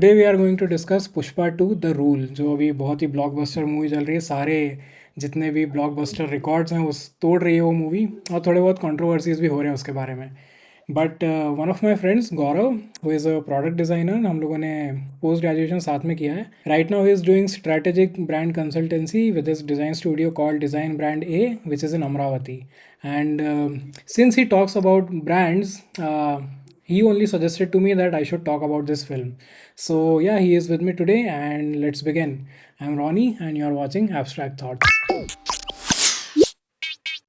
Today we are going to discuss Pushpa two the rule, जो अभी बहुत ही ब्लॉकबस्टर मूवी चल रही है। सारे जितने भी ब्लॉकबस्टर रिकॉर्ड्स हैं उस तोड़ रही है वो मूवी, और थोड़े बहुत कंट्रोवर्सीज भी हो रहे हैं उसके बारे में। But one of my friends Gaurav, who is a product designer, हम लोगों ने पोस्ट ग्रेजुएशन साथ में किया है। Right now he is doing strategic brand consultancy with his design studio called design brand A, which is in Amravati. And since he talks about brands, he only suggested to me that I should talk about this film. So yeah, he is with me today, and let's begin. I'm Ronnie, and you're watching Abstract Thoughts.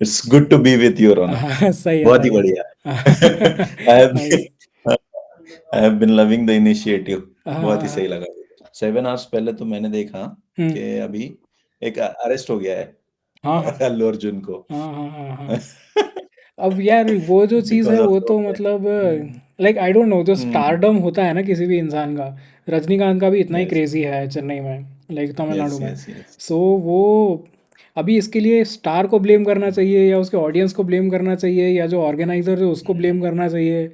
It's good to be with you Rona. सही है, बहुत ही सही बढ़िया। है। I have nice. I have been loving the initiative. बहुत ही सही हाँ। लगा। 7 आवर्स पहले तो मैंने देखा हम्म। कि अभी एक अरेस्ट हो गया हाँ है हाँ अल्लू अर्जुन को। हाँ हाँ हाँ हाँ। अब यार वो जो चीज़ है बिकॉज ऑफ वो तो रोड। मतलब, लाइक आई डोंट नो, जो हम्म। स्टारडम होता है ना किसी भी इंसान का, रजनीकांत का भी इतना ही यस क्रेजी है चेन्नई में, लाइक यस तमिलनाडु में। Yes yes. सो वो अभी इसके लिए स्टार को ब्लेम करना चाहिए, या उसके ऑडियंस को ब्लेम करना चाहिए, या जो ऑर्गेनाइजर है उसको ब्लेम करना चाहिए,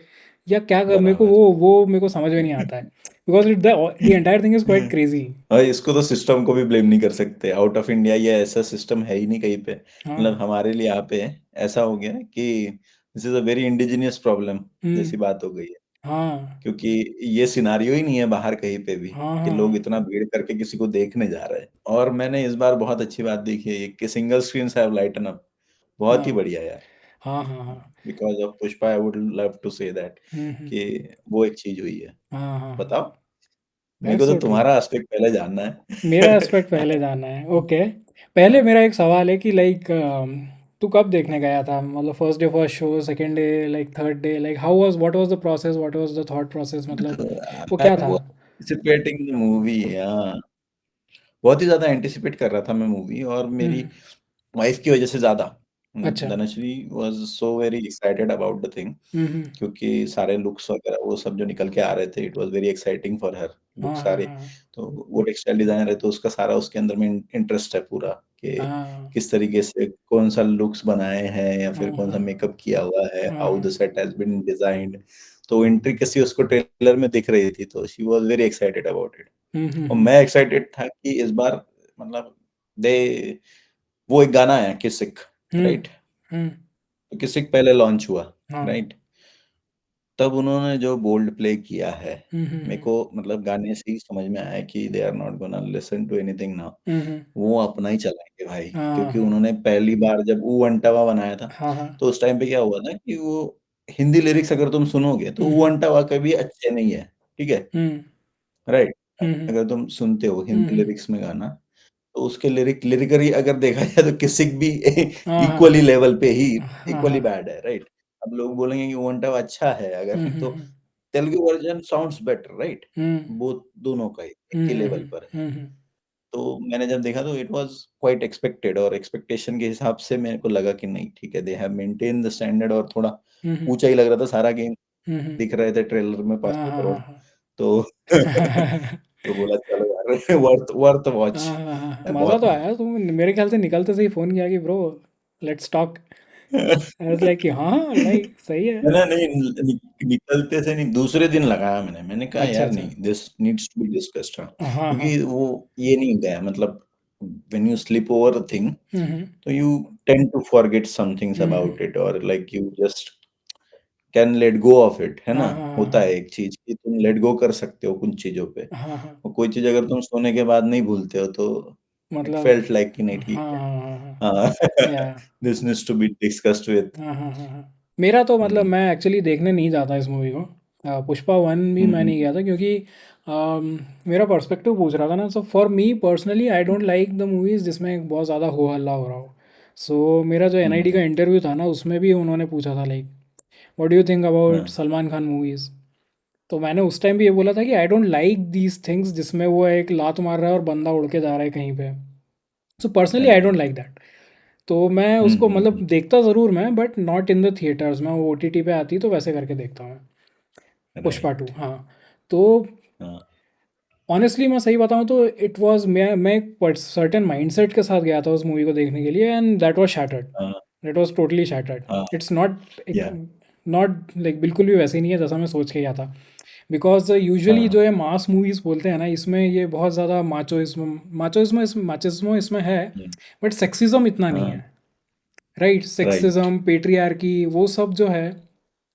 या क्या कर, मेरे को बराबर। वो मेरे को समझ में नहीं आता है। Because it the entire thing is quite crazy. और इसको तो सिस्टम को भी ब्लेम नहीं कर सकते। आउट ऑफ इंडिया ये ऐसा सिस्टम है ही नहीं कहीं पे। हाँ मतलब हमारे लिए यहाँ पे ऐसा हो गया कि this is a very indigenous problem जैसी बात हो गई है। हाँ क्योंकि ये सिनारियो ही नहीं है बाहर कहीं पे भी हाँ कि हाँ लोग इतना भीड़ करके किसी को देखने जा रहे हैं। और मैंने इस बार बहुत अच्छी बात देखी है ये कि single screen have lighten up. हाँ बहुत ही बढ़िया यार। हाँ हाँ हाँ। Because of Pushpa I would love to say that hmm. कि वो एक चीज हुई है। हाँ हाँ हाँ। बताओ। मेरे को दैट्स तो सो ट्रू। तुम्हारा एस्पेक्ट पहले जानना मेरा है। एस्पेक्ट पहले जानना है, ओके। पहले मेरा एक सवाल है कि लाइक तू कब देखने गया था? मतलब first day first show, second day, like third day, like how was, what was the process, what was the thought process, मतलब वो आई क्या था? Was anticipating the movie. हाँ, बहुत ही ज्यादा एंटिसिपेट कर रहा था मैं मूवी। और मेरी हम्म। वाइफ की वजह से ज्यादा। अच्छा। Dhanashree was so very excited about the thing. Hmm. क्योंकि सारे लुक्स वगैरह वो सब जो निकल के आ रहे थे, it was very exciting for her. Look हाँ हाँ सारे। हाँ तो वो टेक्सटाइल डिजाइनर है तो उसका सारा उसके अंदर में इंटरेस्ट है पूरा कि हाँ किस तरीके से कौन सा लुक्स बनाए हैं या हाँ फिर कौन सा हाँ मेकअप किया हुआ है, हाँ हाउ द हाँ। Set has been designed. तो इंट्रिकेसी उसको ट्रेलर में दिख रही थी तो she was very excited about it. और हम्म। मैं एक्साइटेड था कि इस बार मतलब दे वो एक गाना है किसिक। हम्म राइट। हम्म। तो किसिक पहले लॉन्च हुआ। हाँ। राइट। तब उन्होंने जो बोल्ड प्ले किया है मेरे हम्म। को मतलब गाने से ही समझ में आया कि they are not gonna listen to anything now. Hmm. वो अपना ही चलाएंगे भाई। हाँ क्योंकि हाँ उन्होंने पहली बार जब ऊ अंटावा बनाया था हाँ हाँ। तो उस टाइम पे क्या हुआ था कि वो हिंदी लिरिक्स अगर तुम सुनोगे तो ऊ हम्म अंटावा कभी अच्छे नहीं है। ठीक है। Hmm right. हम्म अगर तुम सुनते हो हिंदी हम्म। लिरिक्स में गाना तो उसके लिरिकली अगर देखा जाए तो किसिक भी हाँ हाँ इक्वली लेवल पे ही हाँ इक्वली हाँ। बैड है। राइट। अब लोग बोलेंगे कि वो अंटावा अच्छा है अगर तो hmm. Telugu version sounds better. Right. Hmm वो दोनों का ही एक हम्म ही हम्म लेवल हम्म पर है। हम्म हम्म तो मैंने जब देखा तो इट वाज क्वाइट एक्सपेक्टेड। और एक्सपेक्टेशन के हिसाब से मेरे को लगा कि नहीं ठीक है they have maintain the standard. और थोड़ा हम्म ऊंचा ही लग रहा था सारा गेम। हम्म। दिख रहे थे ट्रेलर में हाँ 500 हाँ करोड़। हाँ तो हाँ। तो बोला चलो यार वर्थ वर्थ वॉच हाँ हाँ हाँ, मज़ा बहुत तो मजा। आया। तुम मेरे ख्याल से निकलते से ही फ़ोन किया कि bro, let's talk. I was like कि हाँ, लाइक सही है। मैंने नहीं निकलते से नहीं दूसरे दिन लगाया मैंने कहा अच्छा यार अच्छा। नहीं this needs to be discussed. हाँ। हाँ हाँ। क्योंकि वो ये नहीं गया मतलब when you slip over a thing hmm तो you tend to forget some things hmm. About it और like you just can let go of it है ना। हाँ हाँ हाँ होता है हाँ एक चीज कि तुम लेट गो कर सकते हो कुछ चीजों पे। हाँ हाँ। और कोई चीज अगर तुम सोने के बाद नहीं भूलते हो तो इट मतलब फेल्ट लाइक कि नहीं हाँ ठीक है। हाँ हाँ हाँ। हाँ। या this needs to be discussed with. हाँ हाँ हाँ हाँ। मेरा तो मतलब मैं एक्चुअली देखने नहीं जाता इस मूवी को। पुष्पा वन भी मैं नहीं गया था, क्योंकि मेरा पर्सपेक्टिव पूछ रहा था ना। So for me personally I don't like the movies जिसमें बहुत ज़्यादा हो हल्ला हो रहा हो। सो मेरा जो एनआईडी का इंटरव्यू था ना, उसमें भी उन्होंने पूछा था like, what do you think about Salman Khan movies. तो मैंने उस टाइम भी ये बोला था कि I don't like these things जिसमें वो एक लात मार रहा है और बंदा उड़ के जा रहा है कहीं पे। So personally I don't like that. तो मैं उसको मतलब देखता ज़रूर मैं, but not in the theatres. मैं वो ओटीटी पे आती तो वैसे करके देखता हूँ मैं। Pushpa two, right. हाँ। तो हाँ ऑनेस्टली मैं सही बताऊँ तो इट वाज, मैं एक सर्टेन माइंडसेट के साथ गया था उस मूवी को देखने के लिए, एंड दैट वाज शैटर्ड। हाँ दैट वाज टोटली शैटर्ड। हाँ। इट्स नॉट, या नॉट लाइक बिल्कुल भी वैसे ही नहीं है जैसा मैं सोच के गया था। बिकॉज़ यूजुअली हाँ, जो है मास मूवीज़ बोलते हैं ना, इसमें ये बहुत ज़्यादा माचोइज़्म इसमें है, हुँ, बट सेक्सिज़्म इतना नहीं हाँ, है, राइट? राइट। सेक्सिज़्म, पेट्रियार्की वो सब जो है,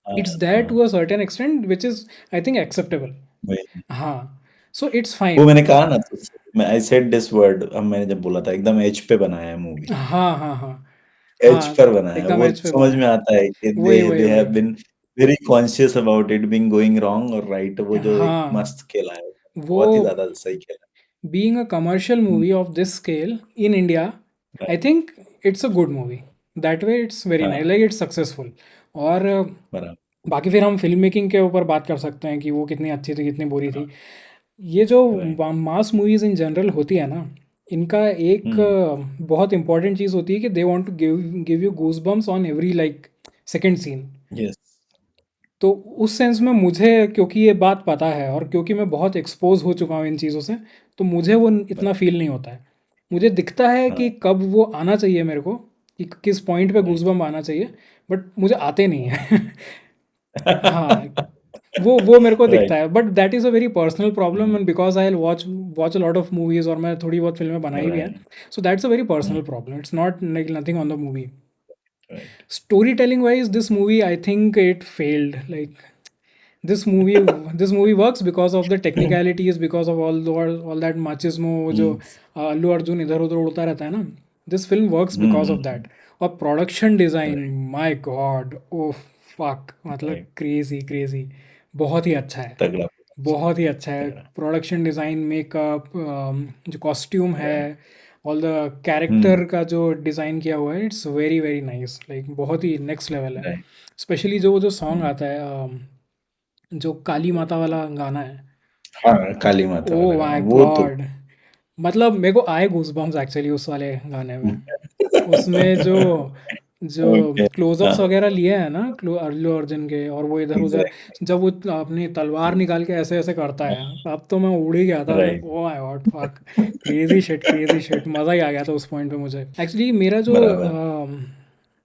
हाँ, इट्स देयर टू हाँ, a certain extent which is I think acceptable. वही। हाँ, सो इट्स वो फाइन। मैंने कहा ना तो मैं आई सेड दिस वर्ड अब मैंने जब बोला था एकदम एज पे बनाया है मूवी। हाँ, हाँ, हाँ। एज हाँ, पर बनाया है। एकदम वो एज पे समझ बनाया में है। आता है कि दे वही, वही, दे वही। Have been very conscious about it being going wrong और राइट वो जो एक हाँ, मस्त खेला है। वो बहुत ही ज़्यादा सही खेला being a commercial है। हुँ, movie of this scale in India, I right. think it's a good movie. That way it's very nice, हाँ, like it's successful. और बराबर। बाकी फिर हम फिल्म मेकिंग के ऊपर बात कर सकते हैं कि वो कितनी अच्छी थी, कितनी बुरी थी। ये जो right. Mass movies in general होती है ना, इनका एक हुँ, बहुत इंपॉर्टेंट चीज़ होती है कि they want to give give you goose bumps on every like second scene. Yes, तो उस सेंस में मुझे, क्योंकि ये बात पता है और क्योंकि मैं बहुत एक्सपोज हो चुका हूँ इन चीज़ों से, तो मुझे वो इतना बराबर। फील नहीं होता है। मुझे दिखता है हाँ, कि कब वो आना चाहिए मेरे को, कि किस पॉइंट पे राइट। गूज़बम्प आना चाहिए, बट मुझे आते नहीं हाँ। है। हाँ, वो मेरे को दिखता राइट। है, but that is a very personal problem, hmm, and because I watch watch a lot of movies, और मैं थोड़ी बहुत फिल्में बनाई भी हैं, right. So that's a very hmm, personal problem, it's not like nothing on the movie. Right. Story telling wise this movie I think it failed, like this movie this movie works because of the technicalities, because of all that machismo, वो जो हुँ, अल्लू अर्जुन इधर उधर उड़ता रहता है ना, this film works hmm, because hmm, of hmm, that। और production design, right, my God, oh fuck, मतलब राइट। क्रेजी क्रेजी, बहुत ही अच्छा है, तगड़ा प्रोडक्शन, बहुत ही अच्छा है। तगड़ा। प्रोडक्शन डिज़ाइन, मेकअप, जो कॉस्ट्यूम है, right. All the hmm, character का जो डिज़ाइन किया हुआ है, it's very very nice, like बहुत ही नेक्स्ट लेवल है। राइट। स्पेशली जो वो जो सॉन्ग हुँ। आता है, जो काली माता वाला गाना है, हाँ, काली माता ओ वाला गाना, माय वो तो गॉड, मतलब मेरे को आए गूज़बम्प्स एक्चुअली उस वाले गाने हुँ। में। उसमें जो जो ओके, क्लोजअप्स हाँ, वगैरह लिए हैं ना अल्लू अर्जुन के, और वो इधर उधर एग्ज़ैक्टली। जब वो अपनी तलवार निकाल के ऐसे ऐसे करता है, अब तो मैं उड़ ही गया था, like right. Oh my God fuck, crazy shit, मज़ा ही आ गया था उस पॉइंट पे मुझे। एक्चुअली मेरा जो बराबर।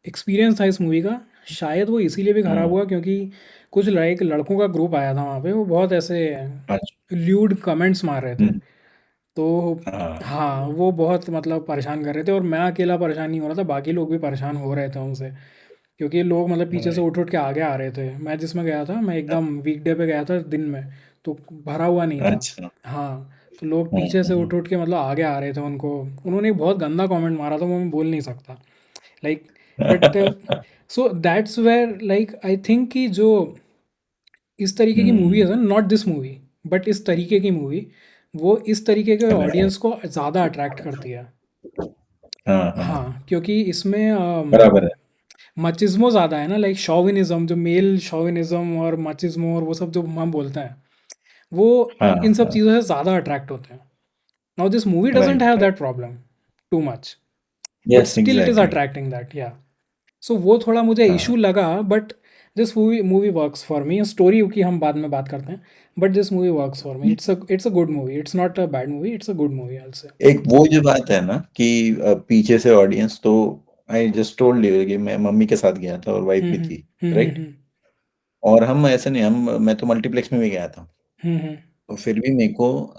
एक्सपीरियंस था इस मूवी का, शायद वो इसीलिए भी ख़राब हुँ, हुआ क्योंकि कुछ लाइक लड़कों का ग्रुप आया था वहाँ पे, वो बहुत ऐसे अच्छा। ल्यूड कमेंट्स मार रहे थे। हुँ, तो हाँ, हाँ, वो बहुत मतलब परेशान कर रहे थे, और मैं अकेला परेशान नहीं हो रहा था, बाकी लोग भी परेशान हो रहे थे उनसे, क्योंकि लोग मतलब पीछे से राइट। उठ उठ के आगे आ रहे थे। मैं जिसमें गया था, मैं एकदम वीकडे पे गया था दिन में, तो भरा हुआ नहीं था। अच्छा। हाँ, तो लोग हुँ, पीछे से हुँ, उठ उठ के मतलब आगे आ रहे थे, उनको उन्होंने एक बहुत गंदा कमेंट मारा था, वो मैं बोल नहीं सकता, like, but so that's where like I think कि जो इस तरीके की मूवी हुँ, है, नॉट दिस मूवी, बट इस तरीके की मूवी, वो इस तरीके के राइट। ऑडियंस को ज़्यादा अट्रैक्ट करती है। हाँ, हाँ, हाँ, क्योंकि इसमें बराबर है। मचिज्मो ज़्यादा है ना, लाइक शॉविनिज्म, जो मेल शॉविनिज्म और मचिज्मो और वो सब जो हम बोलते हैं, वो हाँ, इन सब हाँ, चीज़ों से ज़्यादा अट्रैक्ट होते हैं। Now this movie doesn't right, have right. That problem too much, but yes, still it is exactly. Attracting that, या। सो वो थोड़ा मुझे हाँ, इशू लगा, but this movie movie works for me. Story की हम बाद में बात करते हैं, but this movie works for me, it's a good movie, it's not a bad movie, it's a good movie I say. एक वो जो बात है ना कि पीछे से ऑडियंस तो आई जस्ट टोल्ड यू कि मैं मम्मी के साथ गया था और वाइफ हम्म भी हम्म थी, हम्म राइट? और हम ऐसे नहीं हम मैं तो मल्टीप्लेक्स में भी गया था। हम्म तो फिर भी मेरे को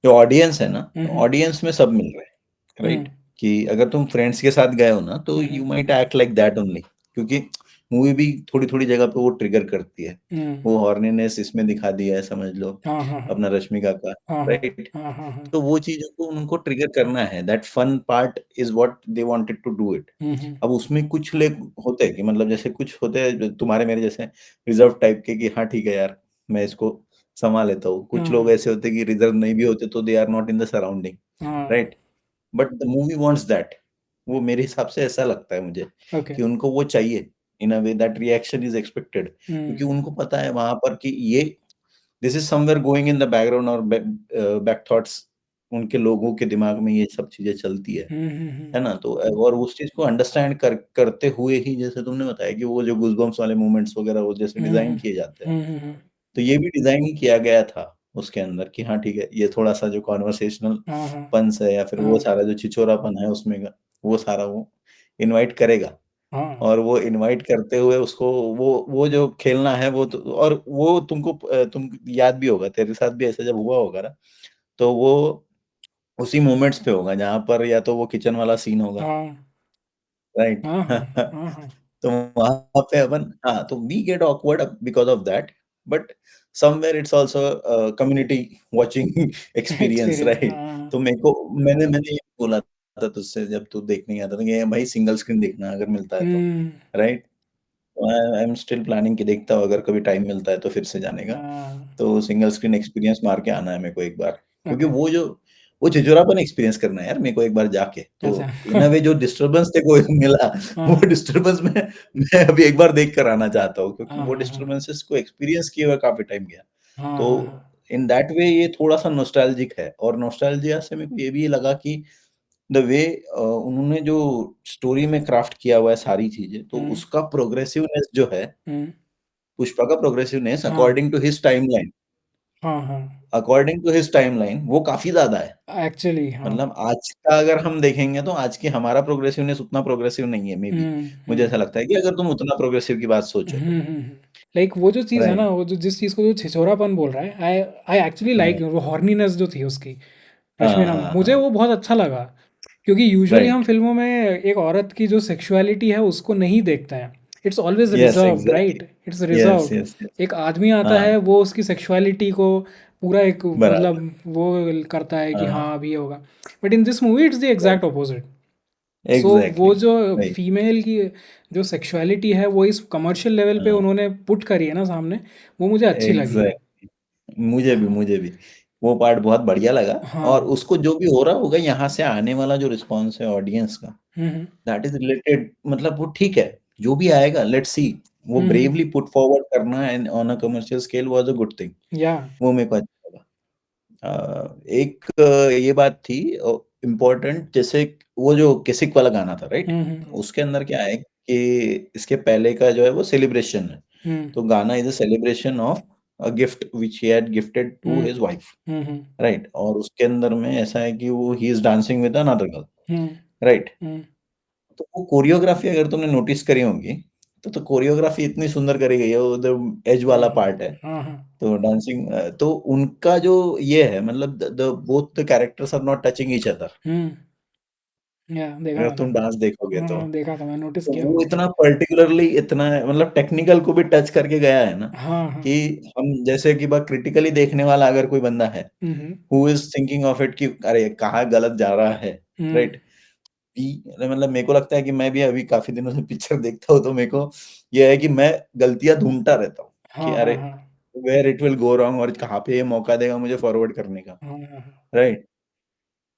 जो ऑडियंस है ना, हम्म ऑडियंस में सब मिल रहा है, हम्म राइट? कि अगर तुम फ्रेंड्स के साथ गए हो ना, तो hmm you might act like that only क्योंकि मूवी भी थोड़ी-थोड़ी जगह पे वो ट्रिगर करती है। हम्म, वो हॉर्नीनेस इसमें दिखा दिया है समझ लो, हाँ हाँ हाँ अपना रश्मिका का, हाँ हाँ राइट? हाँ हाँ हाँ, तो वो चीज़ों को उनको ट्रिगर करना है, that fun part is what they wanted to do it. Hmm, अब उसमें कुछ लोग होते हैं कि मतलब जैसे कुछ होते हैं जो तुम्हारे मेरे जैसे रिज़र्व टाइप के कि हाँ, ठीक है यार, मैं इसको सँभाल लेता हूँ। कुछ लोग हाँ ऐसे होते हैं कि रिज़र्व नहीं भी होते तो they are not in the surrounding, हाँ, right? But the movie wants that. वो मेरे हिसाब से ऐसा लगता है मुझे ओके, कि उनको वो चाहिए, in a way that reaction is expected क्योंकि हम्म उनको पता है वहाँ पर कि ये this is somewhere going in the background और बैक थॉट्स उनके लोगों के दिमाग में ये सब चीज़ें चलती है ना? तो और उस चीज़ को अंडरस्टैंड करते हुए ही जैसे तुमने बताया कि वो जो गूज़बम्प्स वाले मोमेंट्स वगैरह वो जैसे डिज़ाइन हम्म किए जाते हैं, हम्म, तो ये भी डिज़ाइन ही किया गया था उसके अंदर कि हाँ, ठीक है, ये थोड़ा-सा जो कन्वर्सेशनल हाँ हाँ पन्स है या फिर वो हाँ सारा जो छिछोरापन है उसमें का, वो सारा वो इनवाइट करेगा। हाँ और वो इनवाइट करते हुए उसको वो जो खेलना है वो तो, और वो तुमको तुम याद भी होगा, तेरे साथ भी ऐसा जब हुआ होगा ना, तो वो उसी मोमेंट्स पे होगा जहाँ पर या तो वो किचन वाला सीन होगा, हाँ राइट। हाँ हाँ हाँ हाँ तो वहां पे अपन, हाँ, तो we get awkward because of that, but somewhere it's also community watching experience, experience right. हाँ तो मेरे को, मैंने ये बोला था तुझसे जब तू देखने गया था कि ये भाई सिंगल स्क्रीन देखना अगर मिलता है तो, hmm right. I am still planning कि देखता हूँ, अगर कभी टाइम मिलता है तो फिर से जाने का। हाँ तो सिंगल स्क्रीन एक्सपीरियंस मार के आना है मेरे को एक बार, क्योंकि ओके वो झिझोरापन एक्सपीरियंस करना है यार मेरे को एक बार जाके। तो अच्छा इन अ वे जो डिस्टर्बेंस तेरे को मिला, वो हाँ डिस्टर्बेंस में मैं अभी एक बार देख कर आना चाहता हूँ, क्योंकि हाँ वो हाँ हाँ डिस्टर्बेंसेस को एक्सपीरियंस किए हुए काफी टाइम गया। हाँ तो हाँ हाँ इन दैट वे ये थोड़ा सा नॉस्टैल्जिक है, और नॉस्टैल्जिया से मेरे को ये भी लगा कि द वे उन्होंने जो स्टोरी में क्राफ्ट किया हुआ है सारी चीजें, तो हम्म उसका प्रोग्रेसिवनेस जो है, हम्म पुष्पा का प्रोग्रेसिवनेस हाँ हाँ हाँ अकॉर्डिंग टू हिज टाइमलाइन वो काफी ज्यादा है। एक्चुअली हाँ मतलब आज का अगर हम देखेंगे तो आज की हमारा प्रोग्रेसिवनेस उतना प्रोग्रेसिव नहीं है, मे बी। मुझे ऐसा हम्म लगता है कि अगर तुम उतना प्रोग्रेसिव की बात सोचो तो, लाइक वो जो चीज़ है ना, राइट, वो जो जिस चीज़ को जो छिछोरापन बोल रहा है, आई आई एक्चुअली लाइक राइट, वो हॉर्नीनेस जो थी उसकी, हाँ, रश्मिना, हाँ, मुझे हाँ, वो बहुत अच्छा लगा। क्योंकि यूजुअली हम राइट, फिल्मों में एक औरत की जो सेक्सुअलिटी है उसको नहीं देखते हैं। It's always yes, reserved, exactly, right, it's yes, reserved. Yes, yes, एक आदमी आता हाँ, है, वो उसकी सेक्सुअलिटी को पूरा एक बराबर, मतलब वो करता है कि हाँ हाँ, अभी ये होगा। But in this movie it's the right, exact opposite. So exactly, वो जो राइट, फीमेल की जो सेक्सुअलिटी है वो इस कमर्शियल लेवल पे हाँ, उन्होंने पुट करी है ना सामने, वो मुझे अच्छी लगी। एग्जैक्ट, मुझे भी वो पार्ट बहुत बढ़िया लगा। और हाँ उसको जो भी हो रहा होगा, यहाँ से आने वाला जो रिस्पॉन्स है ऑडियंस का, हम्म दैट इज रिलेटेड, मतलब वो ठीक है, जो भी आएगा लेट्स सी। वो हम्म ब्रेवली पुट फॉरवर्ड करना and on a commercial scale was a good thing. या वो मेरे को अच्छा लगा। एक ये बात थी इम्पोर्टेंट, जैसे वो जो किसिक वाला गाना था, राइट। हम्म उसके अंदर क्या है कि इसके पहले का जो है वो सेलिब्रेशन है। हम्म तो गाना is a celebration of a gift which he had gifted to hmm his wife, hmm right. और उसके अंदर में ऐसा है कि वो he is dancing with another girl, hmm right. Hmm तो वो कोरियोग्राफी अगर तुमने नोटिस करी होंगी, तो कोरियोग्राफी इतनी सुंदर करी गई है, वो जो एज वाला पार्ट है, हाँ हाँ तो डांसिंग, तो उनका जो ये है, मतलब the both the characters are not touching each other, या देखा अगर मैंने। तुम डांस देखोगे हाँ तो। हाँ देखा था, मैं नोटिस तो किया वो वो। इतना पर्टिकुलरली, इतना मतलब टेक्निकल को भी टच करके गया है ना, हाँ हाँ कि हम जैसे कि बस क्रिटिकली देखने वाला अगर कोई बंदा है, hmm who is thinking of it कि अरे कहाँ गलत जा रहा है, हम्म राइट। मतलब मेरे को लगता है कि मैं भी अभी काफी दिनों से पिक्चर देखता हूँ, तो मेरे को ये है कि मैं गलतियां ढूंढता रहता हूँ कि हाँ हाँ अरे हाँ where it will go wrong, और कहाँ पे ये मौका देगा मुझे फॉरवर्ड करने का, हाँ हाँ राइट।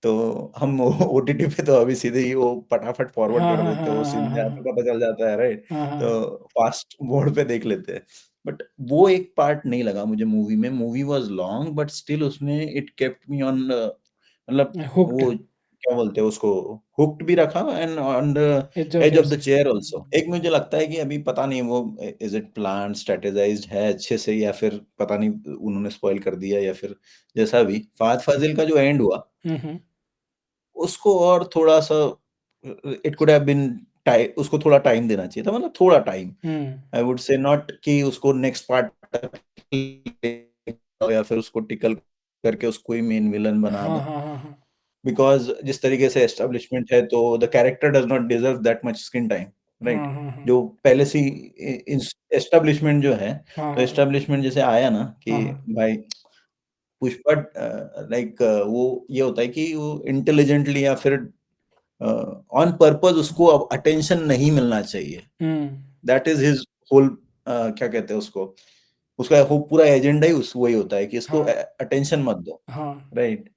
तो हम ओटीटी पे तो अभी सीधे ही वो फटाफट फॉरवर्ड हाँ कर हाँ देते हैं, वो हाँ सीन हाँ जहाँ पे पता चल जाता है, राइट। हाँ हाँ तो फास्ट मोड पे देख लेते हैं। बट वो एक पार्ट नहीं लगा मुझे मूवी में, movie was long but still उसने इट केप्ट मी ऑन, मतलब हुक्ड, वो क्या बोलते हैं उसको, हुक्ड भी रखा and on the edge of edge your of the seat. Chair also. एक मुझे लगता है कि अभी पता नहीं वो इज इट प्लान स्ट्रेटेजाइज्ड है अच्छे से, या फिर पता नहीं उन्होंने स्पॉइल कर दिया, या फिर जैसा भी फहद फाजिल का जो एंड हुआ, हम्म उसको और थोड़ा-सा इट कुड हैव बीन टाइ उसको थोड़ा टाइम देना चाहिए था, मतलब थोड़ा time. Hmm I would say not कि उसको नेक्स्ट पार्ट तक या फिर उसको टिकल करके उसको ही मेन विलेन बना हाँ दो। हाँ हाँ हाँ बिकॉज़ जिस तरीके से एस्टेब्लिशमेंट है, तो the character does not deserve that much screen time, हाँ राइट? हाँ हाँ जो पहले से ही एस्टेब्लिशमेंट जो है, हाँ तो हाँ एस्टेब्लिशमेंट जैसे आया ना कि हाँ हाँ भाई पुष्पा, लाइक वो ये होता है कि वो इंटेलिजेंटली या फिर ऑन पर्पस उसको अब अटेंशन नहीं मिलना चाहिए। हम्म दैट इज हिज होल, क्या कहते हैं उसको, उसका वो पूरा एजेंडा ही उस वही होता है कि इसको हाँ अटेंशन मत दो, हाँ राइट।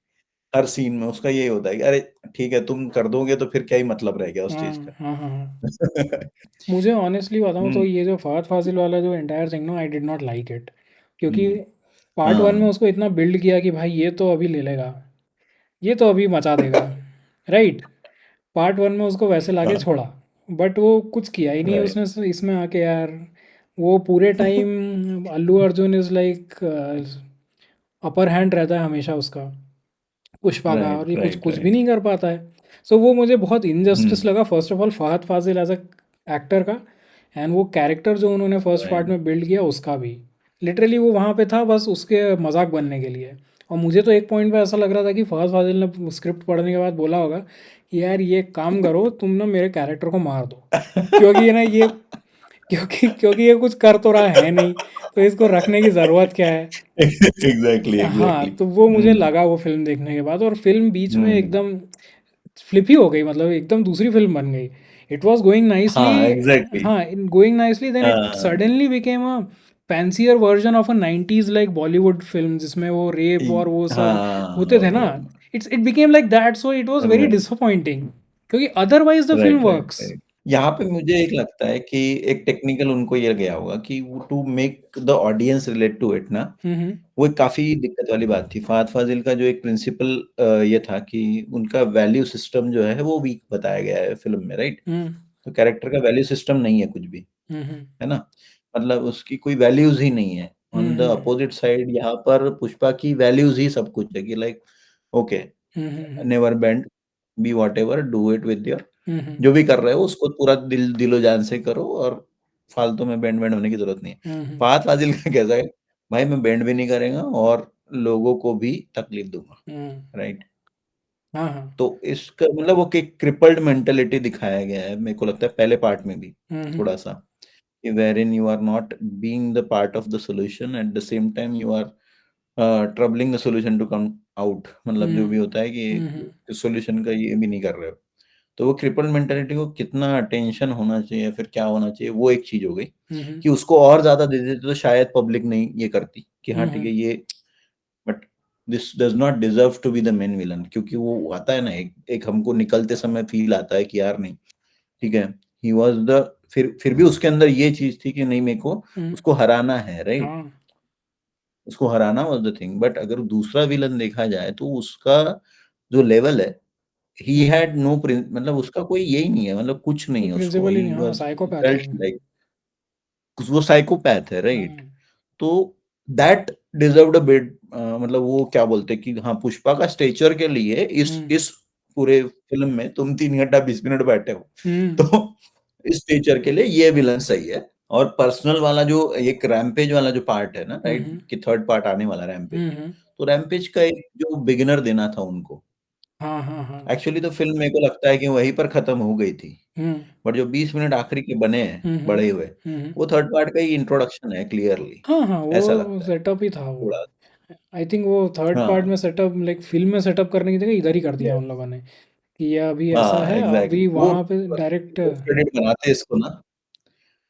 हर सीन में उसका यही होता है कि अरे ठीक है तुम कर दोगे तो फिर क्या ही मतलब रह गया उस हाँ चीज का। हाँ हाँ हाँ। मुझे ऑनेस्टली बताऊँ तो हम्म, ये जो फहद फाजिल वाला जो entire thing, no I did not like it. क्योंकि हम्म, पार्ट वन में हाँ, उसको इतना बिल्ड किया कि भाई ये तो अभी ले लेगा, ये तो अभी मचा देगा, राइट। पार्ट वन में उसको वैसे लाके हाँ, छोड़ा, बट वो कुछ किया ही नहीं राइट, उसने इसमें आके यार। वो पूरे time Allu Arjun is like upper hand रहता है हमेशा उसका, पुष्पा का, और राइट, ये कुछ राइट, कुछ भी राइट, नहीं कर पाता है। सो वो मुझे बहुत इनजस्टिस हम्म, लगा first of all Fahadh Faasil actor का, एंड वो कैरेक्टर जो उन्होंने फर्स्ट पार्ट राइट। में बिल्ड किया उसका भी। लिटरली वो वहाँ पे था बस उसके मजाक बनने के लिए। और मुझे तो एक पॉइंट पे ऐसा लग रहा था कि फहद फाजिल ने स्क्रिप्ट पढ़ने के बाद बोला होगा कि यार ये काम करो तुम ना मेरे कैरेक्टर को मार दो, क्योंकि ये ना ये क्योंकि ये कुछ कर तो रहा है नहीं, तो इसको रखने की ज़रूरत क्या है। एग्ज़ैक्टली, हाँ, एग्ज़ैक्टली। तो वो मुझे हुँ, लगा वो फ़िल्म देखने के बाद, और फ़िल्म बीच में हुँ। एकदम फ्लिप ही हो गई, मतलब एकदम दूसरी फ़िल्म बन गई। It was going nicely. हाँ, एग्ज़ैक्टली। हाँ, in going nicely then it हाँ, suddenly became a fancier version of a 90s like Bollywood फ़िल्म, जिसमें वो इ रेप और वो सब होते थे ना। हाँ, it became like that, so it was very right, disappointing, क्योंकि अदरवाइज़ द फ़िल्म राइट, राइट, वर्क्स। राइट। यहाँ पे मुझे एक लगता है कि एक टेक्निकल उनको ये गया होगा कि वो to make the audience relate to it ना, हुँ, हुँ। वो एक काफ़ी दिक्कत वाली बात थी। फ़हद फ़ाज़िल का जो एक प्रिंसिपल ये था कि उनका वैल्यू सिस्टम जो है वो वीक बताया गया है फ़िल्म में, राइट? हुँ, तो कैरेक्टर का वैल्यू सिस्टम नहीं है कुछ भी। हुँ, हुँ। है ना? मतलब उसकी कोई वैल्यूज़ ही नहीं है। Hmm, on the hmm, hmm. Opposite side यहाँ पर पुष्पा की वैल्यूज़ ही सब कुछ है कि like okay, hmm, hmm, hmm. Never bend, be whatever, do it with your hmm, hmm. जो भी कर रहे हो उसको पूरा दिलो-जान से करो और फालतू में बेंड-वेंड होने की ज़रूरत नहीं है। हुँ, हुँ। फहद फाज़िल का कैसा है, भाई मैं बेंड भी नहीं करेगा और लोगों को भी तकलीफ दूँगा, हुँ। राइट? हाँ, हाँ। तो इसका मतलब वो एक क्रिपल्ड मेंटालिटी दिखाया गया है, मेरे को लगता है पहले पार्ट में भी हुँ, हुँ। थोड़ा-सा। wherein you are not being the part of the solution at the same time you are troubling the solution to come out मतलब जो हुँ। भी होता है हुँ, कि हुँ। सॉल्यूशन का ये भी नहीं कर रहे हो। तो वो क्रिपल मेंटालिटी को कितना अटेंशन होना चाहिए फिर क्या होना चाहिए वो एक चीज़ हो गई, हुँ, हुँ। कि उसको और ज़्यादा दे देते तो शायद पब्लिक नहीं ये करती कि हाँ हुँ, ठीक है हुँ। ये but this does not deserve to be the main villain क्योंकि वो आता है ना एक एक हमको निकलते समय फ़ील आता है कि यार नहीं ठीक है, ही वाज़ द फिर भी उसके अंदर ये चीज़ थी कि नहीं मेरे को हुँ। उसको हराना है, राइट? हाँ। उसको हराना वाज़ द थिंग बट अगर दूसरा विलन देखा जाए तो उसका जो लेवल है, ही हैड नो मतलब उसका कोई यही नहीं है, मतलब कुछ नहीं कोई है उसको, प्रिंसिपल ही नहीं, ही हाँ, वाज़ ही साइकोपैथ है फेल्ट वो। लाइक वो साइकोपैथ है, हुँ। राइट? तो दैट डिज़र्व्ड अ बिट मतलब वो क्या बोलते हैं कि हाँ, पुष्पा का स्टेचर के लिए हुँ। इस पूरे फ़िल्म में तुम 3 घंटा 20 मिनट बैठे हो। हुँ। तो इस टीचर के लिए ये विलन सही है और पर्सनल वाला जो एक रैम्पेज वाला जो पार्ट है ना हुँ, राइट हुँ। कि थर्ड पार्ट आने वाला रैम्पेज। हुँ, हुँ। तो रैम्पेज का एक जो बिगिनर देना था उनको, हाँ, हाँ, हाँ। एक्चुअली तो फ़िल्म मेरे को लगता है कि वहीं पर खत्म हो गई थी। हुँ। बट जो 20 मिनट आखिरी के बने हैं, हुँ, हुँ। बढ़े हुए, हुँ, हुँ। वो थर्ड पार्ट का ही इंट्रोडक्शन है क्लियरली, हाँ, हाँ, ऐसा वो लगता है सेटअप ही था वो। थोड़ा। आई थिंक वो थर्ड पार्ट हाँ, में सेटअप लाइक फ़िल्म में सेटअप करने की जगह इधर ही कर दिया उन यस, लोगों ने, कि ये अभी ऐसा हाँ, है, एग्ज़ैक्टली अभी वो वहाँ पे बस डायरेक्ट। पोस्ट क्रेडिट बनाते इसको ना,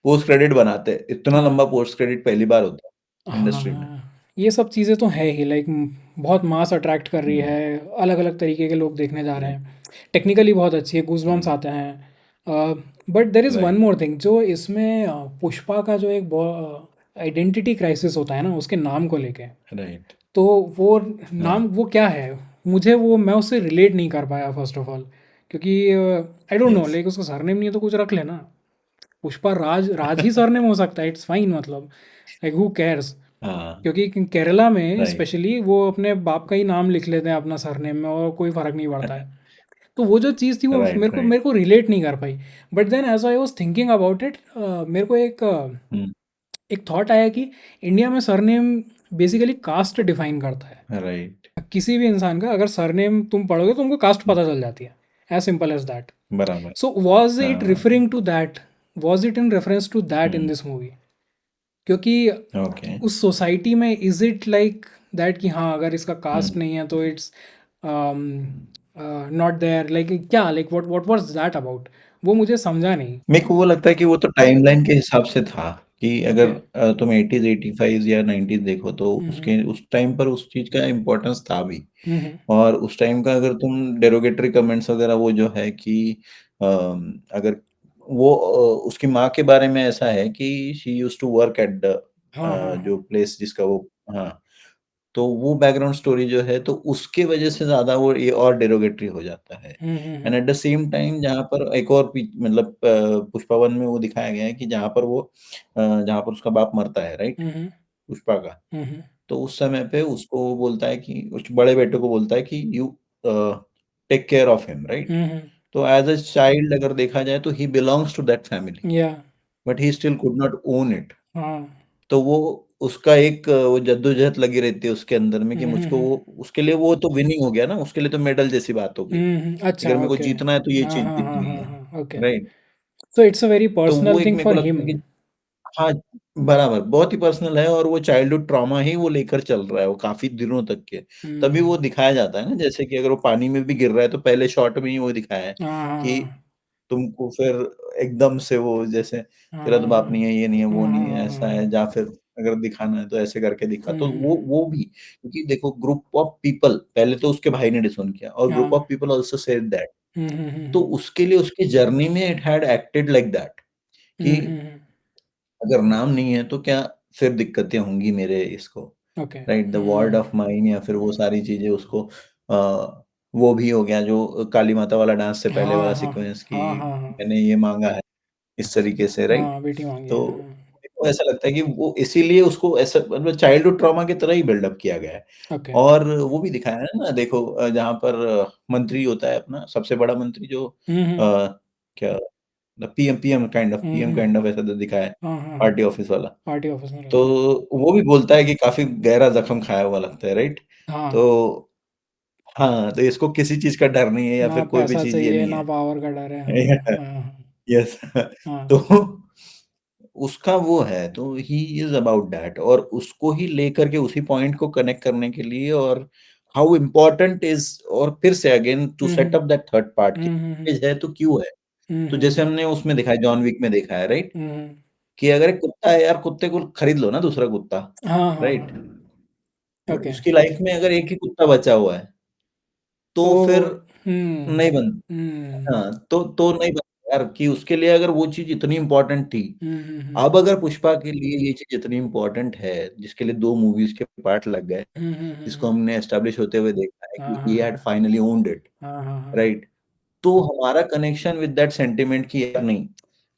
पोस्ट क्रेडिट बनाते, इतना हाँ। लंबा पोस्ट क्रेडिट पहली बार होता है हाँ, इंडस्ट्री में। हाँ। ये सब चीज़ें तो है ही लाइक बहुत मास अट्रैक्ट कर रही हुँ, है, अलग-अलग तरीके के लोग देखने जा रहे राइट, हैं। टेक्निकली बहुत अच्छी है, गूज़बम्प्स हुँ, आते हैं। But there is one right, more thing जो इसमें पुष्पा का जो एक आइडेंटिटी क्राइसिस होता है ना उसके नाम को लेके। राइट, तो वो हाँ, नाम वो क्या है? मुझे वो मैं उससे रिलेट नहीं कर पाया फर्स्ट ऑफ ऑल, क्योंकि I don't know yes, like उसका सरनेम नहीं है तो कुछ रख लेना। पुष्पा राज राज ही सरनेम हो सकता है, इट्स फाइन, मतलब लाइक हू केयर्स। हाँ, क्योंकि केरला में राइट, स्पेशली वो अपने बाप का ही नाम लिख लेते हैं अपना सरनेम में और कोई फ़र्क नहीं पड़ता है। तो वो जो चीज़ थी वो राइट, राइट, मेरे को रिलेट नहीं कर पाई। But then as I was thinking about it, मेरे को हुँ, एक थॉट आया कि इंडिया में सरनेम बेसिकली कास्ट डिफाइन करता है। राइट, किसी भी इंसान का अगर सरनेम तुम पढ़ोगे तो तुमको कास्ट हुँ, पता चल जाती है, एज सिंपल एज दैट। बराबर, सो वॉज इट हाँ, referring to that, was it in reference to that in हुँ, दिस मूवी? क्योंकि ओके, उस सोसाइटी में इज इट लाइक दैट कि हाँ अगर इसका कास्ट हुँ। नहीं है तो इट्स नॉट देयर, लाइक क्या, like what was that about? वो मुझे समझा नहीं। मेरे को वो लगता है कि वो तो टाइमलाइन के हिसाब से था कि अगर ओके। तुम 80s 85s या 90s देखो तो हम्म। उसके उस टाइम पर उस चीज़ का इम्पोर्टेंस था भी। हम्म। और उस टाइम का अगर तुम डेरोगेटरी कमेंट्स वगैरह वो जो है कि अगर वो उसकी माँ के बारे में ऐसा है कि she used to work at the हाँ, हाँ, हाँ। जो प्लेस जिसका वो हाँ। तो वो बैकग्राउंड स्टोरी जो है तो उसके वजह से ज़्यादा वो ये और डेरोगेटरी हो जाता है। And at the same time जहाँ पर एक और मतलब पुष्पा 1 में वो दिखाया गया है कि जहाँ पर वो जहाँ पर उसका बाप मरता है राइट? हम्म। पुष्पा का। हम्म। तो उस समय पे उसको वो बोलता है कि उस बड़े बेटे को बोलता है कि you take care of him right? तो एज़ अ चाइल्ड अगर देखा जाए तो he belongs to that family, या but he still could not own it. हाँ। तो वो उसका एक वो जद्दोजहद लगी रहती है उसके अंदर में कि मुझको वो उसके लिए वो तो विनिंग हो गया ना, उसके लिए तो मेडल जैसी बात हो गई। अच्छा, अगर मेरे को ओके। जीतना है तो ये हाँ, चीज़ हाँ, हाँ, जीतनी हाँ, है, हाँ, okay. Right? So it's a very तो वो पर्सनल एक थिंग मेरे को फॉर लगता हिम। है कि हाँ, बराबर, बहुत ही पर्सनल है और वो चाइल्डहुड ट्रॉमा ही वो लेकर चल रहा है, वो काफ़ी दिनों तक के। तभी वो हुँ। दिखाया जाता है ना, जैसे कि अगर वो पानी में भी गिर रहा है तो पहले शॉट में ही वो दिखाया है हाँ, हाँ, कि हाँ। तुमको फिर एकदम से वो जैसे हाँ, तेरा तो हाँ, बाप हाँ। नहीं है, ये नहीं है, वो हाँ, नहीं हाँ, है, हाँ, हाँ, ऐसा है, हाँ। या फिर अगर दिखाना है तो ऐसे करके दिखा। हुँ, तो हुँ, वो भी क्योंकि देखो ग्रुप ऑफ पीपल पहले तो उसके भाई ने डिसोन किया और ग्रुप हाँ। Of people also said that. Hmm, हुँ, हुँ, तो हुँ। उसके लिए उसकी जर्नी में it had acted like that कि हुँ, हुँ, हुँ। अगर नाम नहीं है तो क्या फिर दिक्कतें होंगी मेरे इसको, okay. Right? The word hmm. Of mine या फिर वो सारी चीज़ें उसको वो भी हो गया जो काली माता वाला डांस से पहले वाला हाँ, हाँ, सीक्वेंस कि हाँ, हाँ, हाँ। मैंने ये माँगा है, इस तरीके से, राइट? हाँ, बेटी माँगी है, तो हाँ। मेरे को ऐसा लगता है कि वो इसीलिए उसको ऐसा मतलब चाइल्डहुड ट्रॉमा की तरह ही बिल्डअप किया गया है। ओके। और वो भी दिखाया है ना देखो जहाँ पर मंत्री होता है अपना सबसे बड़ा मंत्री जो हुँ, हुँ। क्या PM PM hmm, PM hmm. Kind of ऐसा तो दिखाया है, हाँ, हाँ, हाँ। पार्टी ऑफिस वाला। पार्टी ऑफ़िस में तो रहता है। वो भी बोलता है कि काफ़ी गहरा ज़ख्म खाया हुआ लगता है, राइट? हाँ। तो हाँ, तो इसको किसी चीज़ का डर नहीं है या ना फिर कोई भी पैसा चीज़ ये चाहिए, नहीं ना है। पावर का डर है। हाँ, हाँ, हाँ। यस हाँ। तो उसका वो है, तो ही इज़ अबाउट दैट और उसको ही लेकर के उसी पॉइंट को कनेक्ट करने के लिए और हाउ इम्पोर्टेंट इज़ और फिर से अगेन टू हुँ, सेट हुँ। अप दैट थर्ड पार्ट कि हुँ, हुँ, हुँ। चीज़ है तो क्यों है? हुँ, तो हुँ, जैसे हुँ। हमने उसमें देखा है जॉन विक में देखा है, राइट? हुँ, हुँ। कि अगर एक कुत्ता है यार, कुत्ते को खरीद लो ना दूसरा कुत्ता, हाँ, हाँ, राइट? हाँ। But okay. उसकी लाइफ में अगर एक ही कुत्ता बचा हुआ है, तो तो फिर हुँ। नहीं बन हुँ। हाँ, तो नहीं बनता यार कि उसके लिए अगर वो चीज़ इतनी इम्पोर्टेंट थी, हुँ, हुँ, हुँ। अब अगर पुष्पा के लिए ये चीज़ इतनी इम्पोर्टेंट है, जिसके लिए 2 मूवीज़ के पार्ट लग गए, हुँ, हुँ, हुँ, जिसको हुँ। हमने एस्टेब्लिश होते हुए देखा है हाँ, कि हाँ, ही हैड हाँ। फाइनली ओन्ड इट, हाँ, हाँ, हाँ। राइट? तो हमारा कनेक्शन विद दैट सेंटिमेंट कि यार नहीं,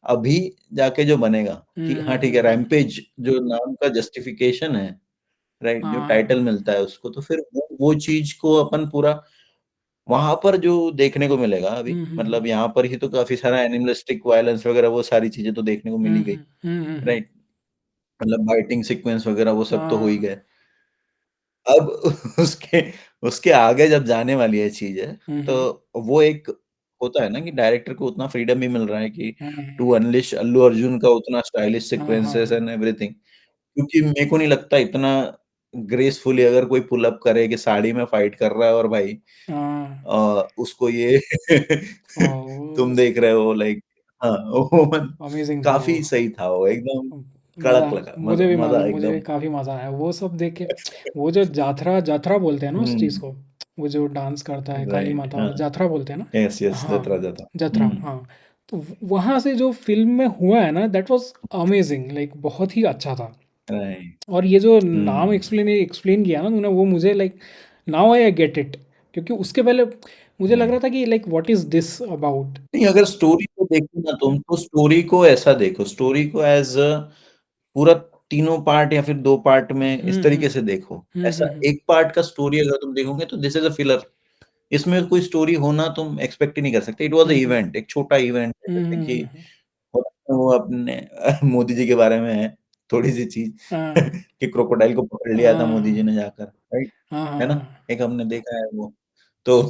अभी जाके जो बनेगा हुँ, कि हाँ, हुँ, ठीक है, हुँ। रैम्पेज जो नाम का जस्टिफिकेशन है, राइट? जो हाँ। टाइटल मिलता है उसको, तो फिर वो चीज़ को अपन पूरा वहाँ पर जो देखने को मिलेगा अभी, हुँ, हुँ, हुँ। मतलब यहाँ पर ही तो काफ़ी सारा एनिमलिस्टिक वायलेंस वगैरह वो सारी चीज़ें तो देखने को मिल हुँ, ही गई, हुँ। हुँ, हुँ, हुँ। राइट? मतलब बाइटिंग सीक्वेंस वगैरह वो सब तो हो ही हाँ। गए। अब उसके उसके आगे जब जाने वाली है चीज़ें, हुँ, हुँ। तो वो एक होता है ना कि डायरेक्टर को उतना फ्रीडम भी मिल रहा है कि हाँ, टू हाँ। अनलीश अल्लू अर्जुन का उतना स्टाइलिश हाँ, हाँ, सीक्वेंसेस हाँ। And everything. क्योंकि मेरे को नहीं लगता इतना ग्रेसफुली अगर कोई पुल अप करे कि साड़ी में फाइट कर रहा है और भाई हाँ। उसको ये वाह! वो तुम देख रहे हो लाइक हाँ, वो अमेज़िंग था वो। काफ़ी सही था वो एकदम मज़ा कड़क लगा, मज़ा मुझे भी एकदम काफ़ी मज़ा आया। वो सब देख के वो जो जाथरा जाथरा बोलते हैं ना उस चीज़ हुँ, को, वो जो डांस करता है काली राइट माता हाँ, वाला जाथरा बोलते हैं ना? यस, यस, जतरा, हाँ, जतरा। जतरा हुँ, हाँ। तो वहाँ से जो फ़िल्म में हुआ है ना दैट वाज़ अमेज़िंग लाइक बहुत ही अच्छा था। राइट, और ये जो नाम हुँ, एक्सप्लेन किया ना तूने वो मुझे like now I get it क्योंकि उसके पहले मुझे लग रहा राइट। था कि like what is this about? नहीं अगर स्टोरी को देखो ना तुम तो स्टोरी को ऐसा देखो, स्टोरी को एज़ पूरा तीनों पार्ट या फिर 2 पार्ट में इस हुँ, हुँ। तरीके से देखो। हुँ, ऐसा हुँ, हुँ। एक पार्ट का स्टोरी अगर तुम देखोगे तो दिस इज़ अ फिलर। इसमें कोई स्टोरी होना तुम एक्सपेक्ट ही नहीं कर सकते। It was a hmm, hmm. Event, एक छोटा इवेंट है हुँ, जैसे हुँ, कि हुँ, हुँ। वो अपने मोदी जी के बारे में है, थोड़ी-सी चीज़ हाँ। कि क्रोकोडाइल को पकड़ लिया था मोदी जी हाँ। ने जाकर, राइट? हाँ, हाँ, है ना? हाँ। एक हमने देखा है वो। तो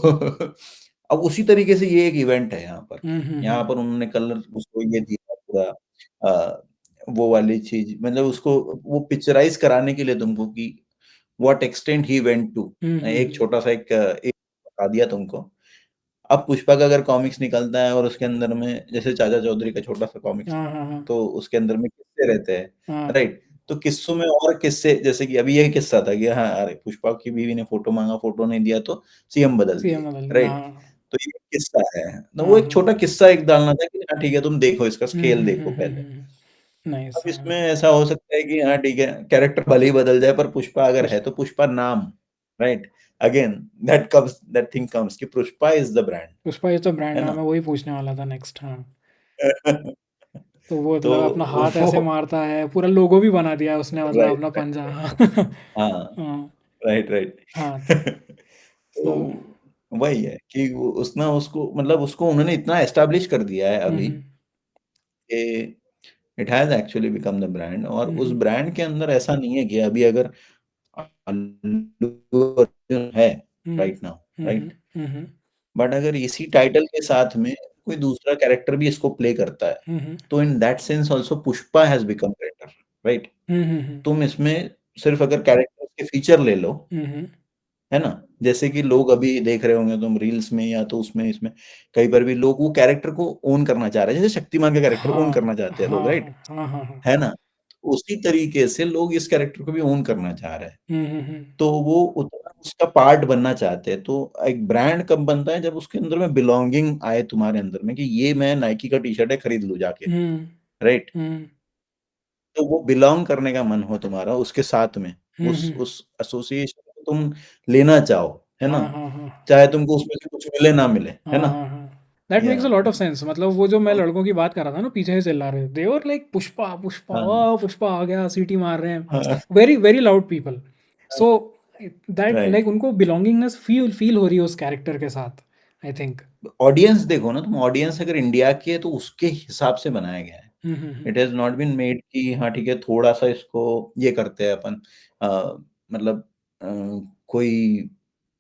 अब उसी तरीके से ये एक इवेंट है यहाँ पर। हुँ, हुँ, यहाँ हुँ। पर उन्होंने कलर उसको ये दिया पूरा वो वाली चीज़ मतलब उसको वो पिक्चराइज़ कराने के लिए तुमको कि what extent he went to. Hmm, hmm, एक हुँ। छोटा-सा एक बता दिया तुमको। अब पुष्पा का अगर कॉमिक्स निकलता है और उसके अंदर में जैसे चाचा चौधरी का छोटा-सा कॉमिक्स हाँ, था, हाँ, हाँ। तो उसके अंदर में किस्से रहते हैं, हाँ, राइट? तो किस्सों में और किस्से जैसे कि अभी यही किस्सा था कि हाँ, अरे पुष्पा की बीवी ने फ़ोटो माँगा, फ़ोटो नहीं दिया तो सीएम बदल सीएम दिए, बदल दिया, राइट? हाँ। तो ये किस्सा है। तो वो हाँ, एक हाँ। छोटा किस्सा एक डालना था कि हाँ, ठीक है तुम देखो इसका हुँ, स्केल हुँ, देखो हुँ, हुँ, पहले। हुँ, हुँ। नाइस अब हाँ। इसमें ऐसा हो सकता है कि हाँ, ठीक है कैरेक्टर भले ही बदल जाए पर पुष्पा अगर पुष्प है तो पुष्पा नाम, right? Again that thing comes कि Pushpa is the brand, Pushpa is the brand है हाँ, मैं ना? वही पूछने वाला था नेक्स्ट हाँ। तो वो तो मतलब अपना हाथ वो ऐसे मारता है, पूरा लोगो भी बना दिया उसने मतलब राइट, अपना राइट, पंजा राइट। हाँ। हाँ, हाँ, राइट, राइट। हाँ, तो तो वही है कि वो उसने उसको मतलब उसको उन्होंने इतना एस्टैब्लिश कर दिया है अभी हम्म कि it has actually become the brand, और उस हम्म ब्रांड के अंदर ऐसा नहीं है कि अभी अगर अल्लू अर्जुन है hmm right now, right? Hmm but अगर इसी टाइटल के साथ में कोई दूसरा कैरेक्टर भी इसको प्ले करता है, हम्म तो in that sense also Pushpa has become greater, right? Hmm तुम इसमें सिर्फ अगर कैरेक्टर्स के फीचर ले लो, हम्म है ना? जैसे कि लोग अभी देख रहे होंगे तुम रील्स में या तो उसमें इसमें कहीं पर भी लोग वो कैरेक्टर को ओन करना चाह रहे हैं, जैसे शक्तिमान का कैरेक्टर ओन हाँ करना चाहते हैं लोग, हाँ राइट? हाँ हाँ हाँ हाँ है ना? उसी तरीके से लोग इस कैरेक्टर को भी ओन करना चाह रहे हैं। हम्म। तो वो उतना उसका पार्ट बनना चाहते हैं। तो एक ब्रांड कब बनता है जब उसके अंदर में बिलॉन्गिंग आए तुम्हारे अंदर में कि ये मैं नाइकी का टी-शर्ट है खरीद लूँ जाके, हम्म राइट? हम्म तो वो बिलॉन्ग करने का मन हो तुम्हारा उसके साथ में, हम्म उस एसोसिएशन को तुम लेना चाहो, है ना? हाँ हाँ हाँ चाहे तुमको उसमें से कुछ मिले ना मिले, है हाँ ना? हाँ हाँ दैट या makes a lot of sense. मतलब वो जो मैं तो लड़कों की बात कर रहा था ना, पीछे से चिल्ला रहे थे, दे वर लाइक पुष्पा पुष्पा, हाँ, वाह पुष्पा आ गया, सीटी मार रहे हैं, हाँ, very very loud people. So that like right. उनको बिलोंगिंगनेस फील फील हो रही है उस कैरेक्टर के साथ, आई थिंक। ऑडियंस देखो ना तुम, ऑडियंस अगर इंडिया की है तो उसके हिसाब से बनाया गया है। Hmm it has not been made कि हाँ ठीक है, थोड़ा-सा इसको ये करते हैं अपन मतलब कोई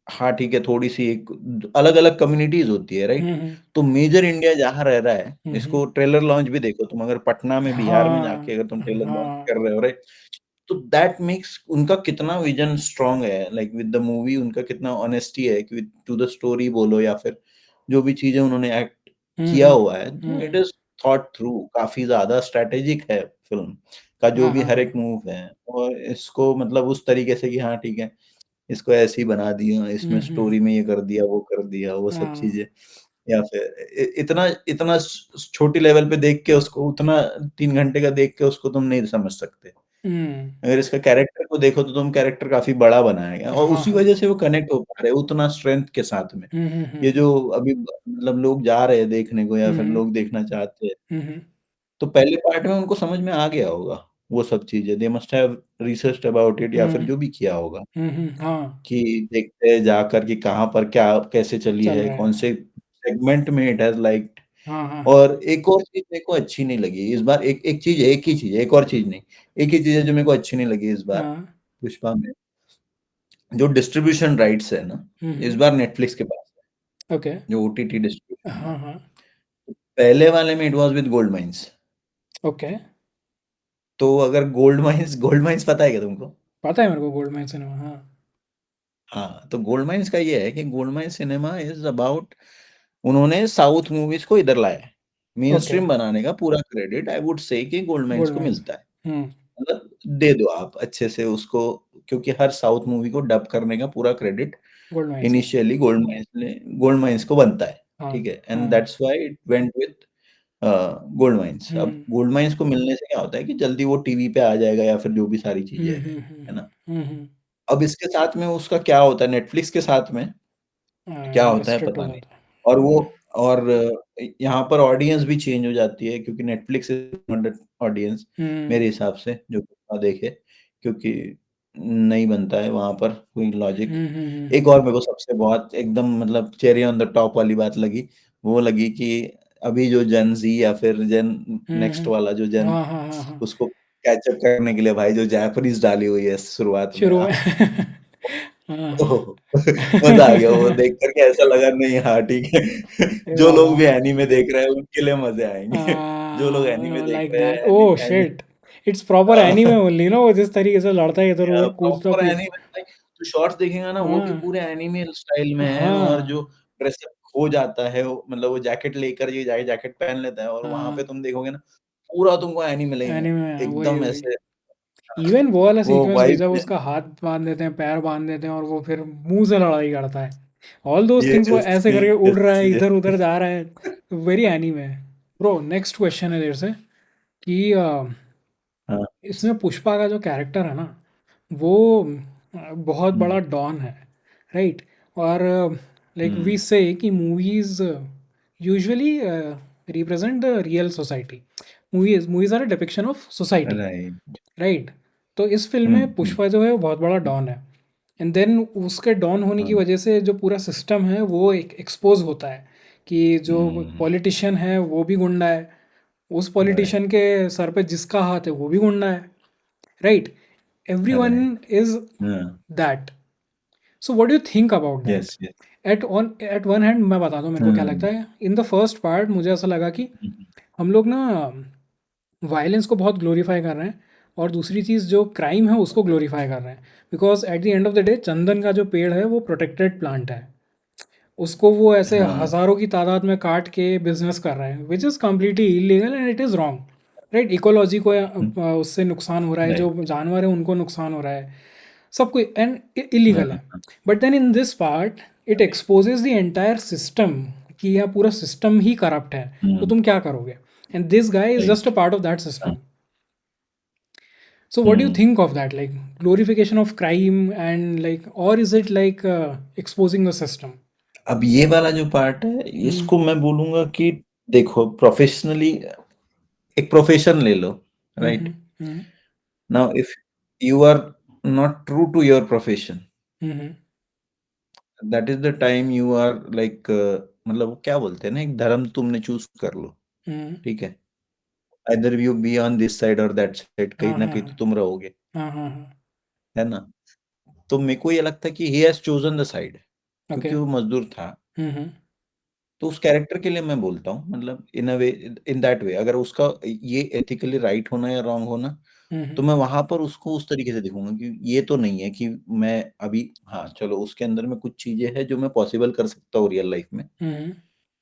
हाँ ठीक है, थोड़ी-सी एक अलग-अलग कम्युनिटीज़ होती है, राइट? हम्म तो मेजर इंडिया जहाँ रह रहा है, हम्म इसको ट्रेलर लॉन्च भी देखो तुम, अगर पटना में, बिहार में जाके हाँ अगर तुम ट्रेलर लॉन्च हाँ कर रहे हो, राइट? तो दैट मेक्स उनका कितना विज़न स्ट्रॉन्ग है, लाइक विद द मूवी उनका कितना ऑनेस्टी है कि टू द स्टोरी बोलो या फिर जो भी चीज़ें उन्होंने एक्ट किया हम्म हुआ है, तो इट इज़ थॉट थ्रू, काफ़ी ज़्यादा स्ट्रैटेजिक है फ़िल्म का जो हाँ भी हाँ हर हाँ एक मूव है, और इसको मतलब उस तरीके से कि हाँ ठीक है, इसको ऐसे ही बना दिया, इसमें हम्म स्टोरी में ये कर दिया, वो सब हाँ चीज़ें, या फिर इतना इतना छोटी लेवल पे देख के उसको उतना 3 घंटे का देख के उसको तुम नहीं समझ सकते। हम्म अगर इसका कैरेक्टर को देखो तो तुम कैरेक्टर काफ़ी बड़ा बनाया गया है और हाँ उसी हाँ वज़ह से वो कनेक्ट हो पा रहे हैं उतना स्ट्रेंथ के साथ में। ये हम्म जो अभी मतलब लोग जा रहे हैं देखने को या फिर हम्म लोग देखना चाहते हैं, हम्म तो पहले पार्ट में उनको समझ में आ गया होगा, वो सब चीज़ें। They must have researched about it या फिर हम्म जो भी किया होगा। हाँ कि देखते हैं जाकर कि कहाँ पर क्या कैसे चली चल है, रहा कौन है। से सेगमेंट में इट हैज़ लाइक्ड। हाँ हाँ हाँ और एक और चीज़ मेरे को अच्छी नहीं लगी इस बार, एक एक चीज़ है, एक ही चीज़ है, एक और चीज़ नहीं। एक ही चीज़ है जो मेरे को अच्छी नहीं लगी इस बार, हाँ पुष्पा में, जो डिस्ट्रीब्यूशन राइट्स है ना, इस बार नेटफ्लिक्स के पास है, ओके जो ओटीटी डिस्ट्रीब्यूशन है। हाँ हाँ पहले वाले में it was with gold mines. Okay तो अगर गोल्ड माइन्स पता है क्या तुमको? पता है मेरे को गोल्ड माइन सिनेमा। हाँ हाँ, तो गोल्ड माइन्स का ये है कि gold mines cinema is about, उन्होंने साउथ मूवीज़ को इधर लाया है। ओके मेनस्ट्रीम बनाने का पूरा क्रेडिट आई वुड से कि गोल्ड माइन्स गोल्ड को माइन्स। मिलता है। हम्म मतलब दे दो आप अच्छे से उसको, क्योंकि हर साउथ मूवी को डब करने का पूरा क्रेडिट गोल्ड माइन्स है। इनिशियली गोल्ड माइन्स को बनता है, हाँ ठीक है? एंड हाँ that's why it went with gold mines. अब हम्म गोल्ड माइन्स को मिलने से क्या होता है कि जल्दी वो टीवी पे आ जाएगा या फिर जो भी सारी चीज़ें हैं, है ना? हम्म। अब इसके साथ में उसका क्या होता है, नेटफ्लिक्स के साथ में क्या होता है रिस्ट्रिक्ट हो पता नहीं। जाता है। और वो हम्म और यहाँ पर ऑडियंस भी चेंज हो जाती है क्योंकि Netflix is not the audience hmm मेरे हिसाब से जो बिना देखे, क्योंकि नहीं बनता है वहाँ पर कोई लॉजिक। एक और मेरे को सबसे बहुत एकदम मतलब चेरी ऑन द टॉप वाली बात लगी, वो लगी कि अभी जो जेन ज़ी या फिर जेन नेक्स्ट वाला जो जेन, हाँ हाँ हाँ हाँ उसको कैच अप करने के लिए भाई जो जैपनीज़ डाली हुई है शुरुआत में, शुरू में हाँ हाँ ओह! मज़ा आ गया वो देख कर के, ऐसा लगा नहीं हाँ ठीक है। हे जो लोग भी भगवान। एनीमे देख रहे हैं उनके लिए मज़े आएँगे। जो लोग एनीमे देख लाइक रहे दैट, हैं oh any shit, it's proper anime only ना, वो जिस तरीके से लड़ता है इधर उधर कूदता प्रॉपर कूद। एनीमे भाई, तो शॉर्ट्स देखेगा ना वो भी हाँ पूरे एनीमे स्टाइल में है, और हाँ जो ड्रेसअप हो जाता है वो मतलब वो जैकेट लेकर ये जैकेट पहन लेता है और वहाँ पे हाँ तुम देखोगे ना पूरा तुमको एनीमे लगेगा। एनीमे, वही एकदम वही। ऐसे इवन वो वाला वो सीक्वेंस भी वाइब जब में उसका हाथ बांध देते हैं, पैर बांध देते हैं और वो फिर मुंह से लड़ाई करता है, ऑल दोज थिंग्स, वो यस, ऐसे करके उड़ रहा यस, है इधर यस। उधर जा रहा है, वेरी एनीमे है। ब्रो नेक्स्ट क्वेश्चन है देर से कि हाँ, इसमें पुष्पा का जो कैरेक्टर है ना, वो बहुत बड़ा हुँ, डॉन है, राइट? और लाइक वी हुँ, से कि movies usually represent the real society, movies are a depiction of society, right. Right? तो इस फिल्म हुँ, में हुँ, पुष्पा जो है वो बहुत बड़ा डॉन है। एंड देन उसके डॉन होने की हाँ, वजह से जो पूरा सिस्टम है वो एक एक्सपोज होता है कि जो हुँ, पॉलिटिशियन है वो भी गुंडा है, उस राइट, पॉलिटिशियन के सर पे जिसका हाथ है वो भी गुंडा है, राइट? एवरीवन राइट, इज हाँ, that. So what do you think about that? Yes, yes, at one hand मैं बताता हूँ मेरे को क्या लगता हुँ, है। इन द फर्स्ट पार्ट मुझे ऐसा लगा कि हुँ, हुँ, हम लोग ना वायलेंस को बहुत ग्लोरीफाई कर रहे हैं, और दूसरी चीज़ जो क्राइम है उसको ग्लोरीफाई कर रहे हैं। Because at the end of the day चंदन का जो पेड़ है वो प्रोटेक्टेड प्लांट है, उसको वो ऐसे हाँ, हज़ारों की तादाद में काट के बिजनेस कर रहे हैं, which is completely illegal and it is wrong, right? Ecology को हुँ, उससे नुकसान हो रहा है, राइट, जो जानवर है उनको नुकसान हो रहा है, सब कुछ एंड हाँ, इलीगल है। हाँ, but then in this part it right, exposes the entire system, कि यह पूरा सिस्टम ही करप्ट है, तो हुँ, तुम क्या करोगे? And this guy is just right, a part of that हाँ, system. So what do you hmm. think of that? Like glorification of crime and like, or is it like exposing the system? अब ये वाला जो part है, Hmm. इसको मैं बोलूँगा कि देखो प्रोफ़ेशनली एक प्रोफ़ेशन ले लो, Mm-hmm. Right? Mm-hmm. Now if you are not true to your profession, Mm-hmm. That is the time you are like मतलब वो क्या बोलते हैं ना, एक धर्म तुमने चूज़ कर लो, Mm-hmm. ठीक है? Either you be on this side और दैट साइड, कहीं न Uh-huh. कहीं तो तुम रहोगे, Uh-huh. है ना? तो मेरे को ये लगता है कि he has chosen the side, क्योंकि Okay. वो मज़दूर था। Mm-hmm. तो उस कैरेक्टर के लिए मैं बोलता हूँ, मतलब इन अ वे, इन दैट वे, अगर उसका ये एथिकली राइट होना या रॉन्ग होना, Mm-hmm. तो मैं वहाँ पर उसको उस तरीके से देखूँगा कि ये तो नहीं है कि मैं अभी, हाँ, चलो उसके अंदर में कुछ चीज़ें हैं जो मैं पॉसिबल कर सकता हूँ रियल लाइफ़ में। Mm-hmm.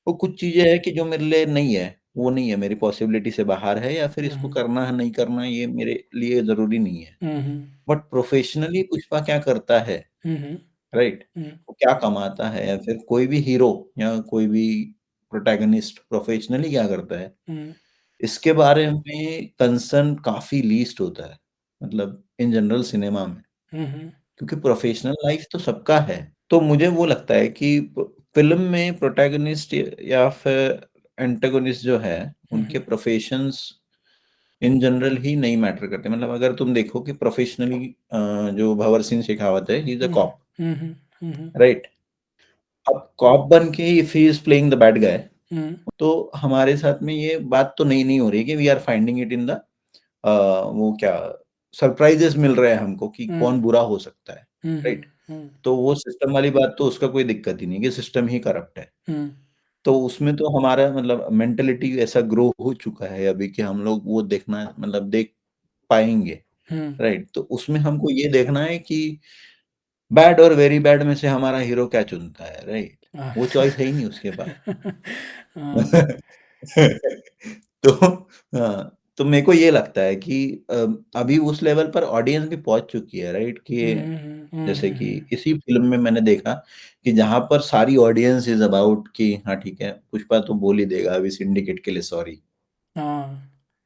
वो कुछ चीज़ें हैं कि जो मेरे लिए नहीं है, वो नहीं है, मेरी पॉसिबिलिटी से बाहर है, या फिर इसको Mm-hmm. करना है, नहीं करना ये मेरे लिए ज़रूरी नहीं है। Mm-hmm. बट प्रोफ़ेशनली पुष्पा क्या करता है, Mm-hmm. राइट? Mm-hmm. वो क्या कमाता है, या फिर कोई भी हीरो या कोई भी प्रोटैगनिस्ट प्रोफ़ेशनली क्या करता है, Mm-hmm. इसके बारे में कंसर्न काफ़ी लीस्ट होता है, मतलब इन जनरल सिनेमा में, Mm-hmm. क्योंकि प्रोफ़ेशनल लाइफ़ तो सबका है। तो मुझे वो लगता है कि फ़िल्म में प्रोटैगनिस्ट या फिर एंटागोनिस्ट जो है, उनके Mm-hmm. प्रोफ़ेशंस इन जनरल ही नहीं मैटर करते। मतलब अगर तुम देखो कि प्रोफ़ेशनली जो भंवर सिंह शेखावत है, he is a cop, Mm-hmm. Mm-hmm. Right? अब कॉप बन के if he is playing the bad guy, Mm-hmm. तो हमारे साथ में ये बात तो नहीं नहीं हो रही है कि we are finding it in the वो क्या सरप्राइज़ेज़ मिल रहे हैं हमको कि Mm-hmm. कौन बुरा हो सकता है, राइट? Mm-hmm. तो वो सिस्टम वाली बात तो उसका कोई दिक्कत ही नहीं है कि सिस्टम ही करप्ट है। Mm-hmm. तो उसमें तो हमारा मतलब मेंटालिटी ऐसा ग्रो हो चुका है अभी कि हम लोग वो देखना मतलब देख पाएँगे, Mm-hmm. राइट? तो उसमें हमको ये देखना है कि बैड और वेरी बैड में से हमारा हीरो क्या चुनता है, राइट? Ah. वो चॉइस है ही नहीं उसके पास। Ah. तो हाँ, तो मेरे को ये लगता है कि अभी उस लेवल पर ऑडियंस भी पहुँच चुकी है, राइट? कि Mm-hmm. जैसे कि Mm-hmm. इसी फ़िल्म में मैंने देखा कि जहाँ पर सारी ऑडियंस इज़ अबाउट कि हाँ, ठीक है, पुष्पा तो बोल ही देगा अभी सिंडिकेट के लिए sorry. Ah.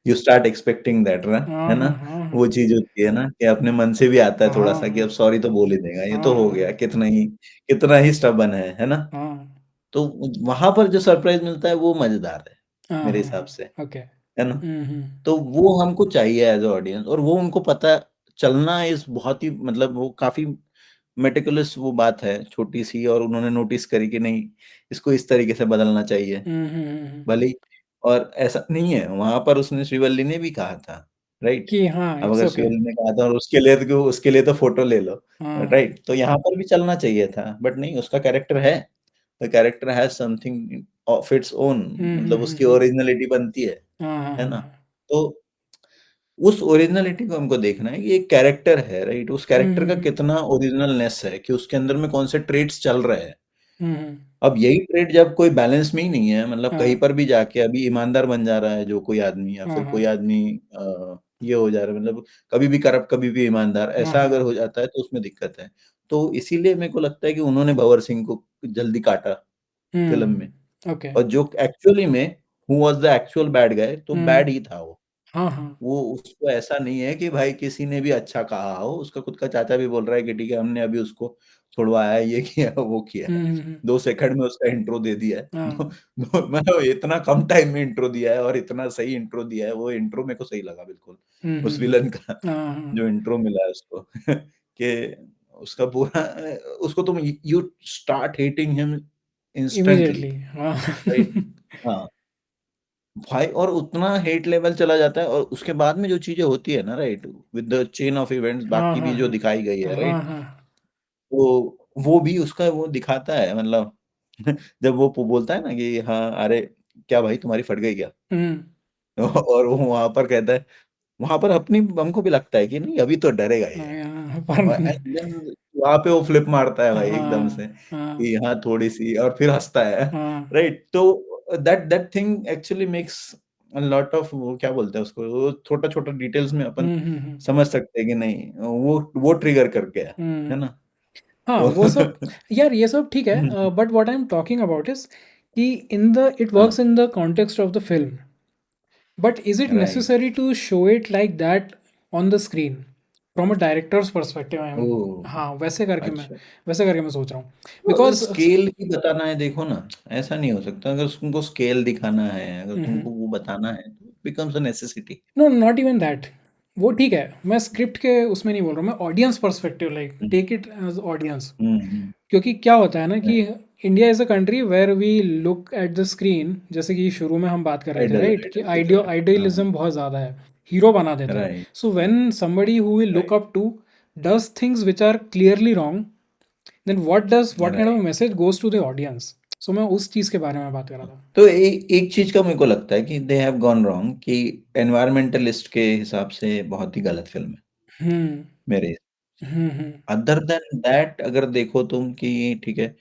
You start expecting that ना, है हाँ, ना? हाँ, हाँ, वो चीज़ होती है ना कि अपने मन से भी आता है हाँ, थोड़ा-सा कि अब हाँ, सॉरी तो बोल ही देगा, ये तो हाँ, हो गया, हाँ, कितना ही स्टबर्न है ना? हाँ, तो वहाँ पर जो सरप्राइज़ मिलता है वो मज़ेदार है, हाँ, मेरे हाँ, हिसाब से, हाँ, ओके। है ना? हम्म। तो वो हमको चाहिए एज़ अ ऑडियंस, और वो उनको पता चलना इज़ बहुत ही मतलब वो काफ़ी मेटिकुलस वो बात है, छोटी-सी, और उन्होंने नोटिस करी कि नहीं, इसको इस तरीके से बदलना चाहिए। हम्म। भले ही, और ऐसा नहीं है, वहाँ पर उसने श्रीवल्ली ने भी कहा था, राइट? कि हाँ, अब इट्स अगर ओके। श्रीवल्ली ने कहा था और उसके लिए तो फ़ोटो ले लो, हाँ। राइट? तो यहाँ पर भी चलना चाहिए था, बट नहीं, उसका कैरेक्टर है, the character has something of its own, मतलब उसकी हम्म। ओरिजिनैलिटी बनती हाँ, हाँ, है हाँ, ना? हाँ। तो उस ओरिजिनैलिटी को हमको देखना है कि एक कैरेक्टर है, राइट? उस कैरेक्टर का हम्म। कितना ओरिजिनलनेस है कि उसके अंदर में कौन से ट्रेट्स चल रहे हैं। हम्म। अब यही ट्रेड जब कोई बैलेंस में ही नहीं है, मतलब हाँ, कहीं पर भी जाके अभी ईमानदार बन जा रहा है जो कोई आदमी, या हाँ, फिर हाँ, कोई आदमी ये हो जा रहा है, मतलब कभी भी करप्ट कभी भी ईमानदार, हाँ, ऐसा हाँ। अगर हो जाता है तो उसमें दिक्कत है। तो इसीलिए मेरे को लगता है कि उन्होंने भंवर सिंह को जल्दी काटा फ़िल्म में, ओके। और जो एक्चुअली में who was the actual bad guy, तो हम्म। बैड ही था वो। हाँ, हाँ। वो उसको ऐसा नहीं है कि भाई किसी ने भी अच्छा कहा हो, उसका खुद का चाचा भी बोल रहा है कि ठीक है, हमने अभी उसको छुड़वाया है, ये किया है, वो किया है। हम्म। 2 सेकंड में उसका इंट्रो दे दिया है। हाँ। 2 मतलब इतना कम टाइम में इंट्रो दिया है और इतना सही इंट्रो दिया है, वो इंट्रो मेरे को सही लगा बिल्कुल, उस विलेन का हाँ, हाँ, जो इंट्रो मिला है उसको कि उसका बुरा उसको तुम you start hating him instantly, immediately हाँ। राइट? हाँ, भाई और उतना हेट लेवल चला जाता है और उसके बाद में जो चीज़ें होती है ना, right? With the chain of events हाँ, बाकी हाँ, भी जो हाँ। दिखाई गई है, हाँ, राइट? हाँ। वो भी उसका वो दिखाता है मतलब जब वो बोलता है ना कि हाँ, अरे क्या भाई तुम्हारी फट गई क्या? हुँ। और वो वहाँ पर कहता है वहाँ पर अपनी हमको भी लगता है कि नहीं अभी तो डरेगा हाँ, ये। हाँ, पर और नहीं। एंड देन वहाँ पे वो फ्लिप मारता है भाई एकदम से हाँ, हाँ, कि हाँ, थोड़ी-सी और फिर हँसता है, हाँ। राइट? तो that that thing actually makes a lot of वो क्या बोलते हैं उसको वो छोटा-छोटा डिटेल्स में अपन हुँ, हुँ, हुँ। समझ सकते हैं कि नहीं वो ट्रिगर कर गया, है हुँ। ना? हाँ, तो वो सब यार ये सब ठीक है हुँ, but what I am talking about is कि इन द इट हाँ, works in the context of the film, but is it right. Necessary to show it like that on the screen? From a director's perspective I am oh! हाँ, अच्छा। वैसे करके मैं सोच रहा हूँ। तो अगर बिकॉज़ स्केल ही बताना है देखो ना, ऐसा नहीं हो सकता अगर तुमको स्केल दिखाना है, अगर हुँ, हुँ। तुमको वो बताना है तो becomes a necessity. No, not even that. वो ठीक है, मैं स्क्रिप्ट के उसमें नहीं बोल रहा हूँ, मैं audience perspective like hmm, take it as audience. हुँ, हुँ। क्योंकि क्या होता है ना कि right, India is a country where we look at the screen, जैसे कि शुरू में हम बात कर रहे थे आइडल राइट कि आइडल की तरह। हाँ, आइडियलिज्म बहुत ज़्यादा है, हीरो बना देते हैं। Right, so when somebody who will look right, up to does things which are clearly wrong, then what kind of right. Message goes to the audience? So मैं उस चीज़ के बारे में बात कर रहा था। तो एक चीज़ का मेरे को लगता है कि दे हैव गॉन रॉन्ग कि एनवायरमेंटलिस्ट के हिसाब से बहुत ही गलत फ़िल्म है, हुँ, मेरे हुँ, हुँ, अदर देन दैट अगर देखो तुम कि ठीक है,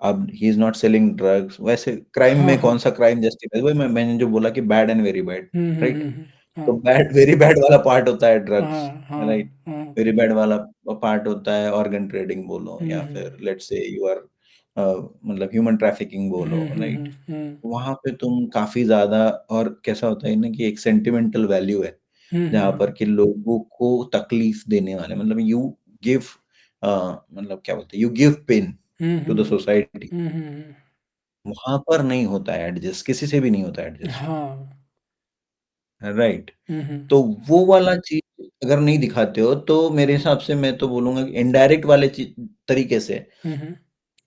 अब he is not selling drugs वैसे क्राइम हाँ, में हाँ। कौन-सा क्राइम जस्टिफाई वही मैंने जो बोला कि bad and very bad, hmm, hmm, right? हुँ, हुँ। तो हाँ, बैड वेरी बैड वाला पार्ट होता है ड्रग्स, हाँ, राइट? हाँ, हाँ। वेरी बैड वाला पार्ट होता है ऑर्गन ट्रेडिंग बोलो हुँ, या हुँ। फिर let's say you are a, मतलब ह्यूमन ट्रैफिकिंग बोलो, हुँ, हुँ, राइट? हुँ, हुँ। वहाँ पे तुम काफ़ी ज़्यादा और कैसा होता है ना कि एक सेंटिमेंटल वैल्यू है, हुँ, हुँ, जहाँ पर हुँ। कि लोगों को तकलीफ देने वाले मतलब यू गिव अ, मतलब क्या बोलते हैं you give pain hmm, to hmm, the society हुँ, हुँ, हुँ। वहाँ पर नहीं होता है एडजस्ट, किसी से भी नहीं होता एडजस्ट, हाँ। राइट? हुँ, हुँ। तो वो वाला चीज़ अगर नहीं दिखाते हो तो मेरे हिसाब से मैं तो बोलूँगा कि इनडायरेक्ट वाले तरीके से हुँ, हुँ।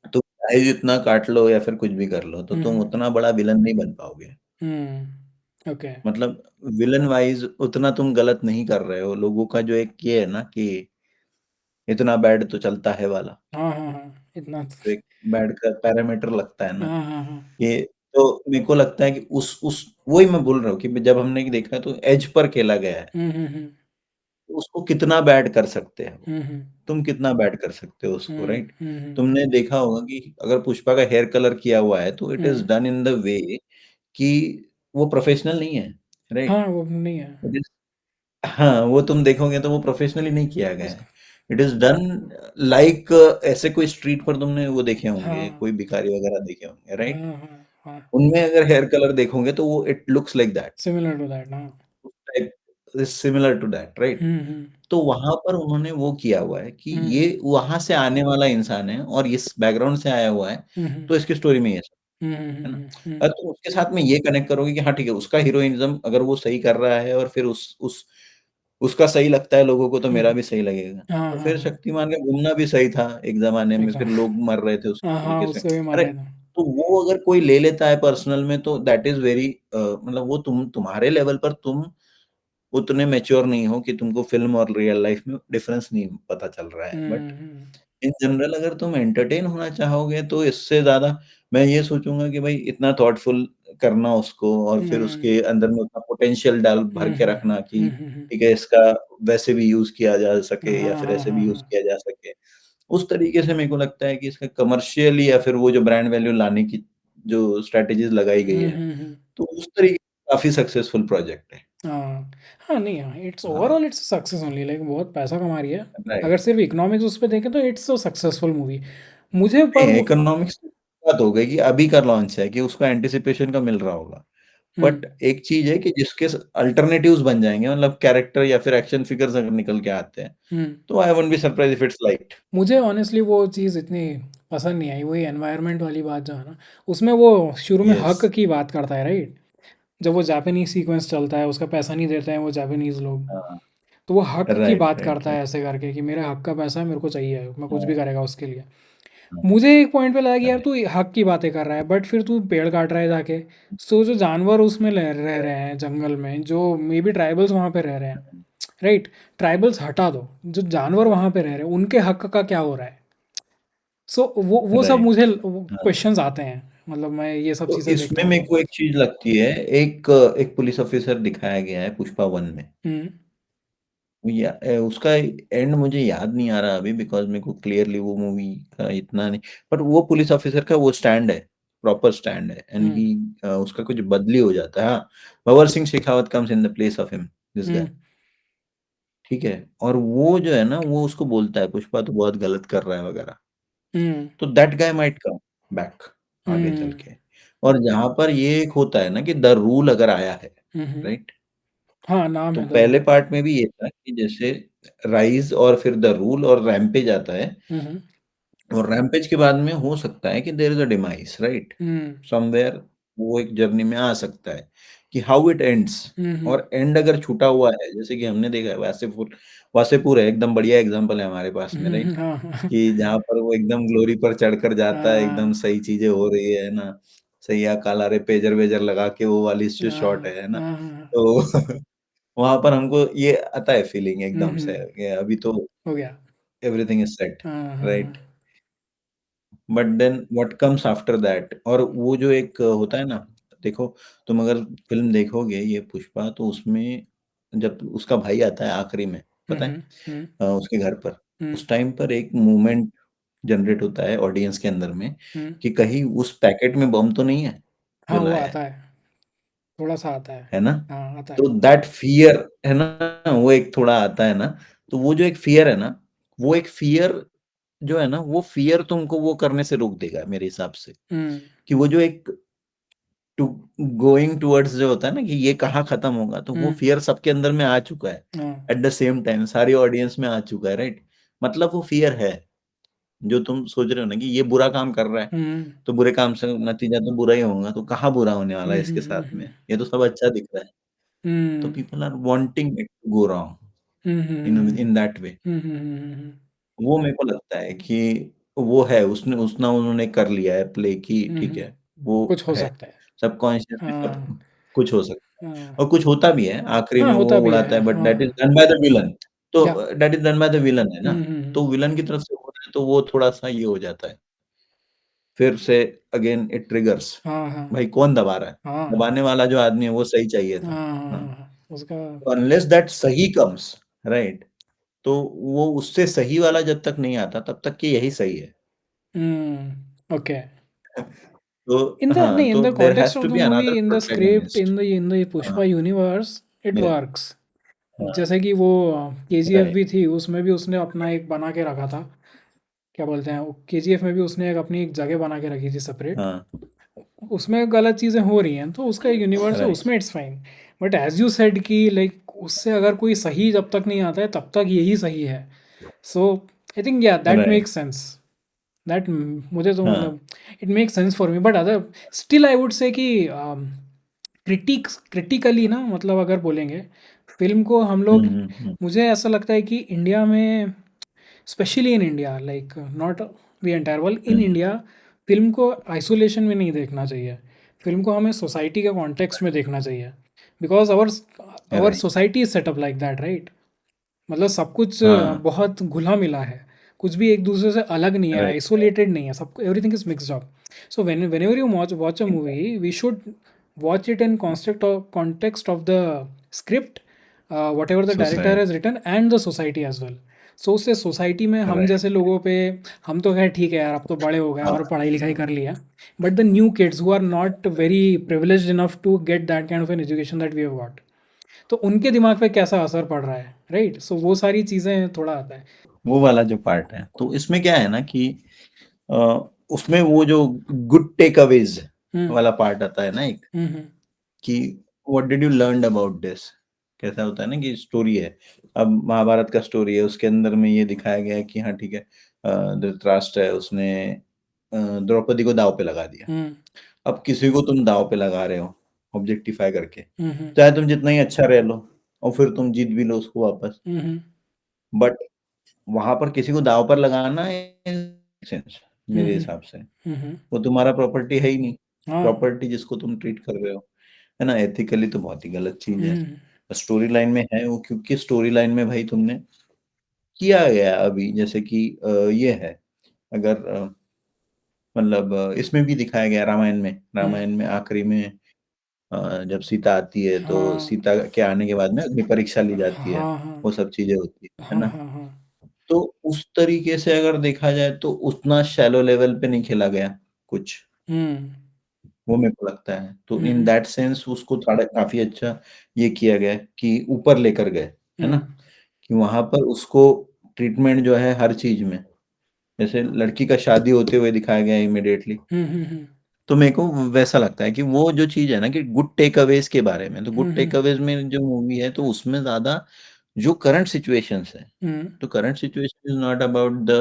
तुम चाहे जितना काट लो या फिर कुछ भी कर लो, तो हुँ, तुम हुँ। उतना बड़ा विलन नहीं बन पाओगे। हुँ। ओके। मतलब विलन वाइज़ उतना तुम गलत नहीं कर रहे हो। लोगों का जो एक ये है ना कि इतना बैड तो चलता है वाला, हाँ, हाँ, हाँ। इतना तो एक बैड का पैरामीटर लगता है ना, हाँ, हाँ, हाँ। ये तो मेरे को लगता है कि उस वही मैं बोल रहा हूँ कि जब हमने देखा है तो एज पर खेला गया है। हुँ, हुँ, हुँ। तो उसको कितना बैड कर सकते हैं वो? हुँ, हुँ। तुम कितना बैड कर सकते हो उसको, हुँ, राइट? हुँ, हुँ। तुमने देखा होगा कि अगर पुष्पा का हेयर कलर किया हुआ है, तो it hmm. Is done in the way कि वो प्रोफेशनल नहीं है, हाँ, राइट? वो नहीं है। इट इज़ हाँ, वो तुम देखोगे तो वो प्रोफेशनली नहीं किया गया उस है। इट इज़ डन लाइक ऐसे कोई स्ट्रीट पर तुमने वो देखे होंगे, हाँ। कोई भिखारी वगैरह देखे होंगे, राइट? हाँ, हाँ, हाँ। उनमें अगर हेयर कलर देखोगे तो वो it looks like that, similar to that हाँ। उस type similar to that, right? हुँ, हुँ। तो वहाँ पर उन्होंने वो किया हुआ है कि हुँ, ये हुँ। वहाँ से आने वाला इंसान है और इस बैकग्राउंड से आया हुआ है, हुँ, हुँ। तो इसकी स्टोरी में ये सब, हुँ, हुँ, है ना? हुँ, हुँ, हुँ। तुम उसके साथ में ये कनेक्ट करोगे कि हाँ, ठीक है, उसका हीरोइज़्म अगर वो सही कर रहा है और फिर उस उसका सही लगता है लोगों को तो हुँ, मेरा हुँ। भी सही लगेगा। हाँ, तो हाँ, फिर हाँ। शक्तिमान का घूमना भी सही था एक ज़माने में, एकदम फिर लोग मर रहे थे उस हाँ, हाँ, तरीके से। उसको भी मार अरे! रहे थे। तो वो अगर कोई ले लेता है पर्सनल में तो दैट इज़ वेरी मतलब वो तुम्हारे लेवल पर तुम उतने मैच्योर नहीं हो कि तुमको फ़िल्म और रियल लाइफ़ में डिफ़रेंस नहीं पता चल रहा है। But hmm, hmm. In general अगर तुम एंटरटेन होना चाहोगे तो इससे ज़्यादा मैं ये सोचूँगा कि भाई इतना थॉटफुल करना उसको और फिर हुँ। उसके अंदर में उतना पोटेंशियल डाल भर हुँ, के हुँ। रखना कि हुँ, हुँ, हुँ। ठीक है इसका वैसे भी यूज़ किया जा सके या हाँ, फिर हाँ, ऐसे हाँ, भी यूज़ हाँ। किया जा सके। उस तरीके से मेरे को लगता है कि इसका कमर्शियली या फिर वो जो ब्रांड वैल्यू लाने की जो स्ट्रैटेजीज़ लगाई गई हुँ, है, हुँ, हुँ। तो उस तरीके से काफ़ी सक्सेसफुल प्रोजेक्ट है। हाँ। हाँ, नहीं हाँ, इट्स हाँ, overall its success only like बहुत पैसा कमा रही है। राइट। अगर सिर्फ़ इकोनॉमिक्स उस पे देखें तो इट्स अ सक्सेसफुल मूवी। मुझे पर नहीं, वो इकोनॉमिक्स की बात हो गई कि अभी का लॉन्च है कि उसको एंटीसिपेशन का मिल रहा होगा। हुँ, बट एक चीज़ है कि जिसके अल्टरनेटिव्स बन जाएँगे मतलब कैरेक्टर या फिर एक्शन फिगर्स अगर निकल के आते हैं, हुँ। तो I won't be surprised if it's liked. मुझे ऑनेस्टली वो चीज़ इतनी पसंद नहीं आई, वही एनवायरनमेंट वाली बात जो है ना, उसमें वो शुरू में येस। हक की बात करता है राइट? जब वो जापानीज़ सीक्वेंस चलता है, उसका पैसा नहीं देते हैं वो जापानीज़ लोग। हाँ, तो वो हक की राइट, बात राइट, करता है राइट। ऐसे करके कि मेरे हक का पैसा है, मेरे को चाहिए, मैं कुछ भी हाँ, करेगा उसके लिए। हाँ, मुझे एक पॉइंट पे लगा कि यार करेक्ट। तू हक की बातें कर रहा है, बट फिर तू पेड़ काट रहा है जाके। सो जो जानवर उसमें रह रहे हैं जंगल में, जो मे बी ट्राइबल्स वहाँ पे रह रहे हैं, राइट, ट्राइबल्स हटा दो, जो जानवर वहाँ पे रह रहे हैं उनके हक का क्या हो रहा है? सो वो सब राइट, मुझे हाँ। क्वेश्चंस आते हैं, मतलब मैं ये सब तो चीज़ें देखता इसमें हूँ मेरे तो। को एक चीज़ लगती है, एक एक पुलिस ऑफ़िसर दिखाया गया है पुष्पा 1 में। हम्म। उसका एंड मुझे याद नहीं आ रहा अभी बिकॉज़ मेरे को क्लियरली वो मूवी का इतना नहीं, बट वो पुलिस ऑफ़िसर का वो स्टैंड है, प्रॉपर स्टैंड है एंड हम्म। उसका कुछ बदली हो जाता है। हाँ, Bhanwar Singh Shekhawat comes in the place of him, this hmm. Guy, ठीक है? और वो जो है ना, वो उसको बोलता है, पुष्पा तो बहुत गलत कर रहा है वगैरह। हम्म। तो that guy might come back आगे चल हम्म। के। और जहाँ पर ये एक होता है ना कि द रूल अगर आया है, हम्म। राइट? हाँ, नाम तो है द पहले रूल। पार्ट में भी ये था कि जैसे राइज़ और फिर द रूल और रैम्पेज आता है हम्म। और रैम्पेज के बाद में हो सकता है कि there is a demise, right? Hmm. Somewhere वो एक जर्नी में आ सकता है कि हाउ इट एंड्स, हम्म। और एंड अगर छूटा हुआ है, जैसे कि हमने देखा है वासेपुर, वासेपुर है एकदम बढ़िया एग्ज़ाम्पल है हमारे पास में, राइट? हाँ हाँ कि जहाँ पर वो एकदम ग्लोरी पर चढ़कर जाता है, एकदम हाँ सही चीज़ें हो रही है ना? सैया काला रे पेजर-वेजर लगा के वो वाली जो हाँ शॉट है ना? हाँ हाँ। तो वहाँ पर हमको ये आता है फीलिंग एकदम से हम्म। कि अभी तो हो गया। एवरीथिंग इज़ सेट, हाँ हाँ हाँ। Right? But then what comes after that, और वो जो एक होता है ना, देखो तुम अगर फ़िल्म देखोगे ये पुष्पा, तो उसमें जब उसका भाई आता है आखिरी में, पता है? हम्म। उसके घर पर, हम्म। उस टाइम पर एक मूवमेंट जनरेट होता है ऑडियंस के अंदर में हम्म। कि कहीं उस पैकेट में बम तो नहीं है, हाँ, जो वो लाया आता है, थोड़ा सा आता है। है ना? हाँ, आता तो है। दैट फ़ियर है ना, वो एक थोड़ा आता है ना, तो वो जो एक फ़ियर है ना, वो एक फ़ियर जो है ना, वो फ़ियर तुमको वो करने से रोक देगा मेरे हिसाब से, हम्म। कि वो जो एक टू गोइंग टुवर्ड्स जो होता है ना कि ये कहाँ खत्म होगा, तो वो हम्म। फ़ियर सबके अंदर में आ चुका है। हाँ। एट द सेम टाइम सारी ऑडियंस में आ चुका है, राइट? मतलब वो फ़ियर है, जो तुम सोच रहे हो ना कि ये बुरा काम कर रहा है, हम्म। तो बुरे काम से नतीजा तो बुरा ही होगा, तो कहाँ बुरा होने वाला है इसके साथ में? ये तो सब अच्छा दिख रहा है। तो हम्म। People are wanting it to go wrong hmm. In that way. हम्म। वो मेरे को लगता है कि वो है, उसने उतना उन्होंने कर लिया है प्ले कि ठीक हम्म। है, वो कुछ हो है। सकता है। सबकॉन्शियसली सब हाँ कुछ हो सकता है हाँ और कुछ होता भी है, आखिरी हाँ, में होता वो भी उड़ाता है, है बट दैट इज़ हाँ। Done by the villain. तो या। That is done by the villain है ना, हम्म। तो विलन की तरफ से हो रहा है तो वो थोड़ा-सा ये हो जाता है। फिर से अगेन इट ट्रिगर्स, हाँ हाँ भाई कौन दबा रहा है? हाँ दबाने वाला जो आदमी है वो सही चाहिए हाँ था। हाँ हाँ, हाँ, उसका। अनलेस दैट सही कम्स, राइट? तो वो उससे सही वाला जब तक नहीं आता तब तक कि यही सही है। ओके। तो इन द हाँ, नहीं, इन तो the there context has of to the be movie, another in the script, protagonist. In the हाँ, पुष्पा यूनिवर्स, इट ये वर्क्स। हाँ, जैसे कि वो केजीएफ राइट, भी थी, उसमें भी उसने अपना एक बना के रखा था, क्या बोलते हैं, केजीएफ में भी उसने एक अपनी एक जगह बना के रखी थी सेपरेट। हाँ, उसमें गलत चीज़ें हो रही हैं तो उसका एक यूनिवर्स है, राइट, उसमें it's fine. But as you said कि लाइक उससे अगर कोई सही जब तक नहीं आता है तब तक यही सही है। सो आई थिंक या that right, makes sense. That मुझे तो हाँ, मतलब it makes sense for me, but other still I would से कि क्रिटिकली ना, मतलब अगर बोलेंगे फिल्म को हम हुँ, लोग, हुँ, हुँ, मुझे ऐसा लगता है कि इंडिया में, specially in India, like not the entire world, in hmm, India film को आइसोलेशन में नहीं देखना चाहिए। फिल्म को हमें सोसाइटी के कॉन्टेक्स्ट में देखना चाहिए, because our our right, society is set up like that, right. मतलब सब कुछ हाँ, बहुत घुला मिला है, कुछ भी एक दूसरे से अलग नहीं है, राइट, आइसोलेटेड नहीं है, सब everything is mixed up. So whenever you watch a movie, we should watch it in context of the script, whatever the director society, has written, and the society as well. So उससे society में हम right, जैसे लोगों पे, हम तो खैर ठीक है यार, अब तो बड़े हो गए हाँ, और पढ़ाई लिखाई कर लिया, but the new kids who are not very privileged enough to get that kind of an education that we have got, तो उनके दिमाग पे कैसा असर पड़ रहा है, राइट। सो वो सारी चीज़ें थोड़ा आता है। वो वाला जो पार्ट है, तो इसमें क्या है ना कि अ, उसमें वो जो गुड टेकअवेज़ हम्म। वाला पार्ट आता है ना एक, हम्म। कि what did you learn about this? कैसा होता है ना कि स्टोरी है, अब महाभारत का स्टोरी है, उसके अंदर में ये दिखाया गया है कि हाँ, ठीक है, धृतराष्ट्र है, उसने द्रौपदी को दाँव पे लगा दिया। हम्म। अब किसी को तुम दाँव पे लगा रहे हो, ऑब्जेक्टिफाई करके, हम्म। चाहे तुम जितना ही अच्छा रह लो, और फिर तुम जीत भी लो उसको वापस। हुँ, हुँ। बट वहाँ पर किसी को दाँव पर लगाना सेंस हुँ, मेरे हुँ। हिसाब से। हुँ, हुँ। वो तुम्हारा प्रॉपर्टी है ही नहीं। हाँ। प्रॉपर्टी जिसको तुम ट्रीट कर रहे हो, है ना? एथिकली तो बहुत ही गलत चीज़ है। हुँ। स्टोरी लाइन में है वो, क्योंकि स्टोरी लाइन में भाई तुमने किया गया है अभी, जैसे कि ये है, अगर मतलब इसमें भी दिखाया गया है हुँ। रामायण में आखिरी में जब सीता आती है तो हाँ। सीता के आने के बाद में अग्नि परीक्षा ली जाती है, हाँ, हाँ। वो सब चीज़ें होती है हाँ, ना? हाँ, हाँ। तो उस तरीके से अगर देखा जाए तो उतना शैलो लेवल पे नहीं खेला गया कुछ, हुँ। वो मेरे को लगता है। तो हुँ, इन हुँ। दैट सेंस उसको थोड़ा काफ़ी अच्छा ये किया गया है कि ऊपर लेकर गए, है हुँ। ना? कि वहाँ पर उसको ट्रीटमेंट जो है हर चीज़ में, जैसे लड़की का शादी होते हुए दिखाया गया है इमीडिएटली, हुँ, हुँ, हुँ। तो मेरे को वैसा लगता है कि वो जो चीज़ है ना कि गुड टेक अवेज़ के बारे में, तो हुँ, गुड हुँ। टेक अवेज़ में जो मूवी है तो उसमें ज़्यादा जो करंट सिचुएशंस है, हुँ। तो current situation is not about the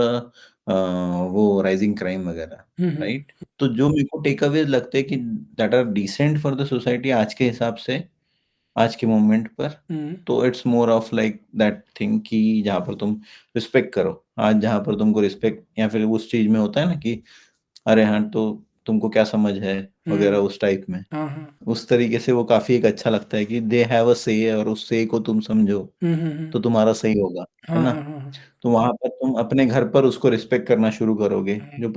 uh, वो राइज़िंग क्राइम वगैरह, हुँ, हुँ। राइट? तो जो मेरे को टेक अवेज़ लगते हैं कि that are decent for the society आज के हिसाब से, आज के मोमेंट पर, हुँ। तो it's more of like that thing कि जहाँ पर तुम रिस्पेक्ट करो। आज जहाँ पर तुमको रिस्पेक्ट या फिर उस चीज़ में होता है ना कि अरे हाँ, तो तुमको क्या समझ है वगैरह हुँ। उस टाइप में। हाँ, हाँ। उस तरीके से वो काफ़ी एक अच्छा लगता है कि दे हैव अ से और उस से को तुम समझो, हुँ, हुँ, हुँ। तो तुम्हारा सही होगा, है हाँ, ना? हाँ, हाँ, हाँ। तो वहाँ पर तुम अपने घर पर उसको रिस्पेक्ट करना शुरू करोगे। हाँ। जो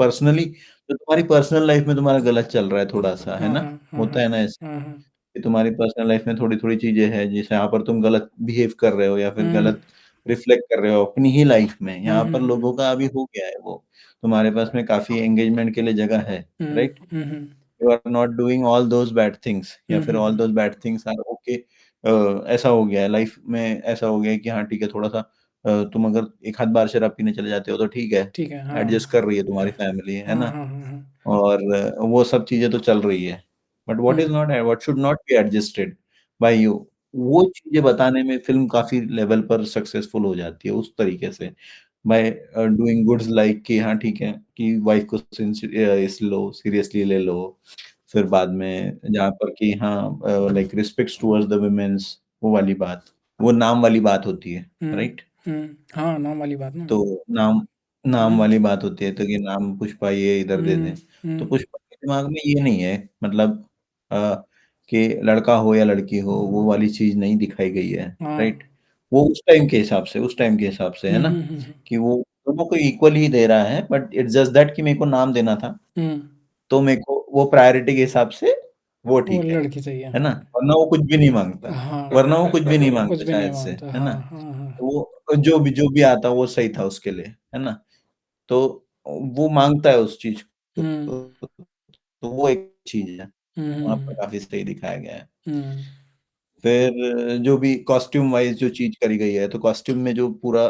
तुम्हारी पर्सनल लाइफ़ में तुम्हारा गलत चल रहा है थोड़ा-सा, है हाँ, ना? हाँ। हाँ, होता हाँ। है ना ऐसे हाँ, हाँ। कि तुम्हारी पर्सनल लाइफ़ में थोड़ी-थोड़ी चीज़ें हैं, जैसे यहाँ पर तुम गलत बिहेव कर रहे हो या फिर हुँ। गलत रिफ्लेक्ट कर रहे हो अपनी ही लाइफ़ में। हुँ, यहाँ हुँ, पर हुँ। लोगों का अभी हो गया है वो, तुम्हारे पास में काफ़ी एंगेजमेंट के लिए जगह है, हुँ। राइट? हुँ, हुँ। You are not doing all those bad things या हुँ, फिर हुँ, all hmm. Those bad things are okay. ऐसा हो गया है लाइफ़ में, ऐसा हो गया है कि हाँ, ठीक है, थोड़ा-सा तुम अगर एक आध बार शराब पीने चले जाते हो तो ठीक है, ठीक है, हाँ। एडजस्ट कर रही है तुम्हारी फैमिली, है हाँ, ना? हाँ, हाँ, हाँ। और वो सब चीज़ें तो चल रही है। बट हुँ। What should not be adjusted by you, वो चीज़ें बताने में फ़िल्म काफ़ी लेवल पर सक्सेसफुल हो जाती है उस तरीके से। बाय डूइंग गुड्स लाइक कि हाँ, ठीक है, कि वाइफ़ को इस लो सीरियसली ले लो। फिर बाद में जहाँ पर कि हाँ like respects towards the womens, वो वाली बात, वो नाम वाली बात होती है, हुँ। राइट? हुँ। हाँ, नाम वाली बात ना। तो नाम नाम हुँ। वाली बात होती है, तो कि नाम पुष्पा ये इधर दे हुँ। दें। तो हुँ। पुष्पा के दिमाग में ये नहीं है, मतलब अ, कि लड़का हो या लड़की हो, वो वाली चीज़ नहीं दिखाई गई है, हाँ। राइट? वो उस टाइम के हिसाब से है हुँ, ना, हुँ, हुँ, हुँ। कि वो दोनों को इक्वल ही दे रहा है, बट इट्स जस्ट दैट कि मेरे को नाम देना था, हुँ। तो मेरे को वो प्रायोरिटी के हिसाब से वो वो ठीक लड़की चाहिए। है ना? वरना वो कुछ भी नहीं माँगता, हाँ, वरना वो कुछ भी नहीं कुछ माँगता भी नहीं शायद से, माँगता। है ना? हाँ, हाँ, हाँ। वो जो भी आता वो सही था उसके लिए, है ना? तो वो माँगता है उस चीज़ को, हुँ। तो वो एक चीज़ है, हुँ, हुँ, वहाँ पर हुँ। काफ़ी सही दिखाया गया है। हुँ। फिर जो भी कॉस्ट्यूम वाइज़ जो चीज़ करी गई है, तो कॉस्ट्यूम में जो पूरा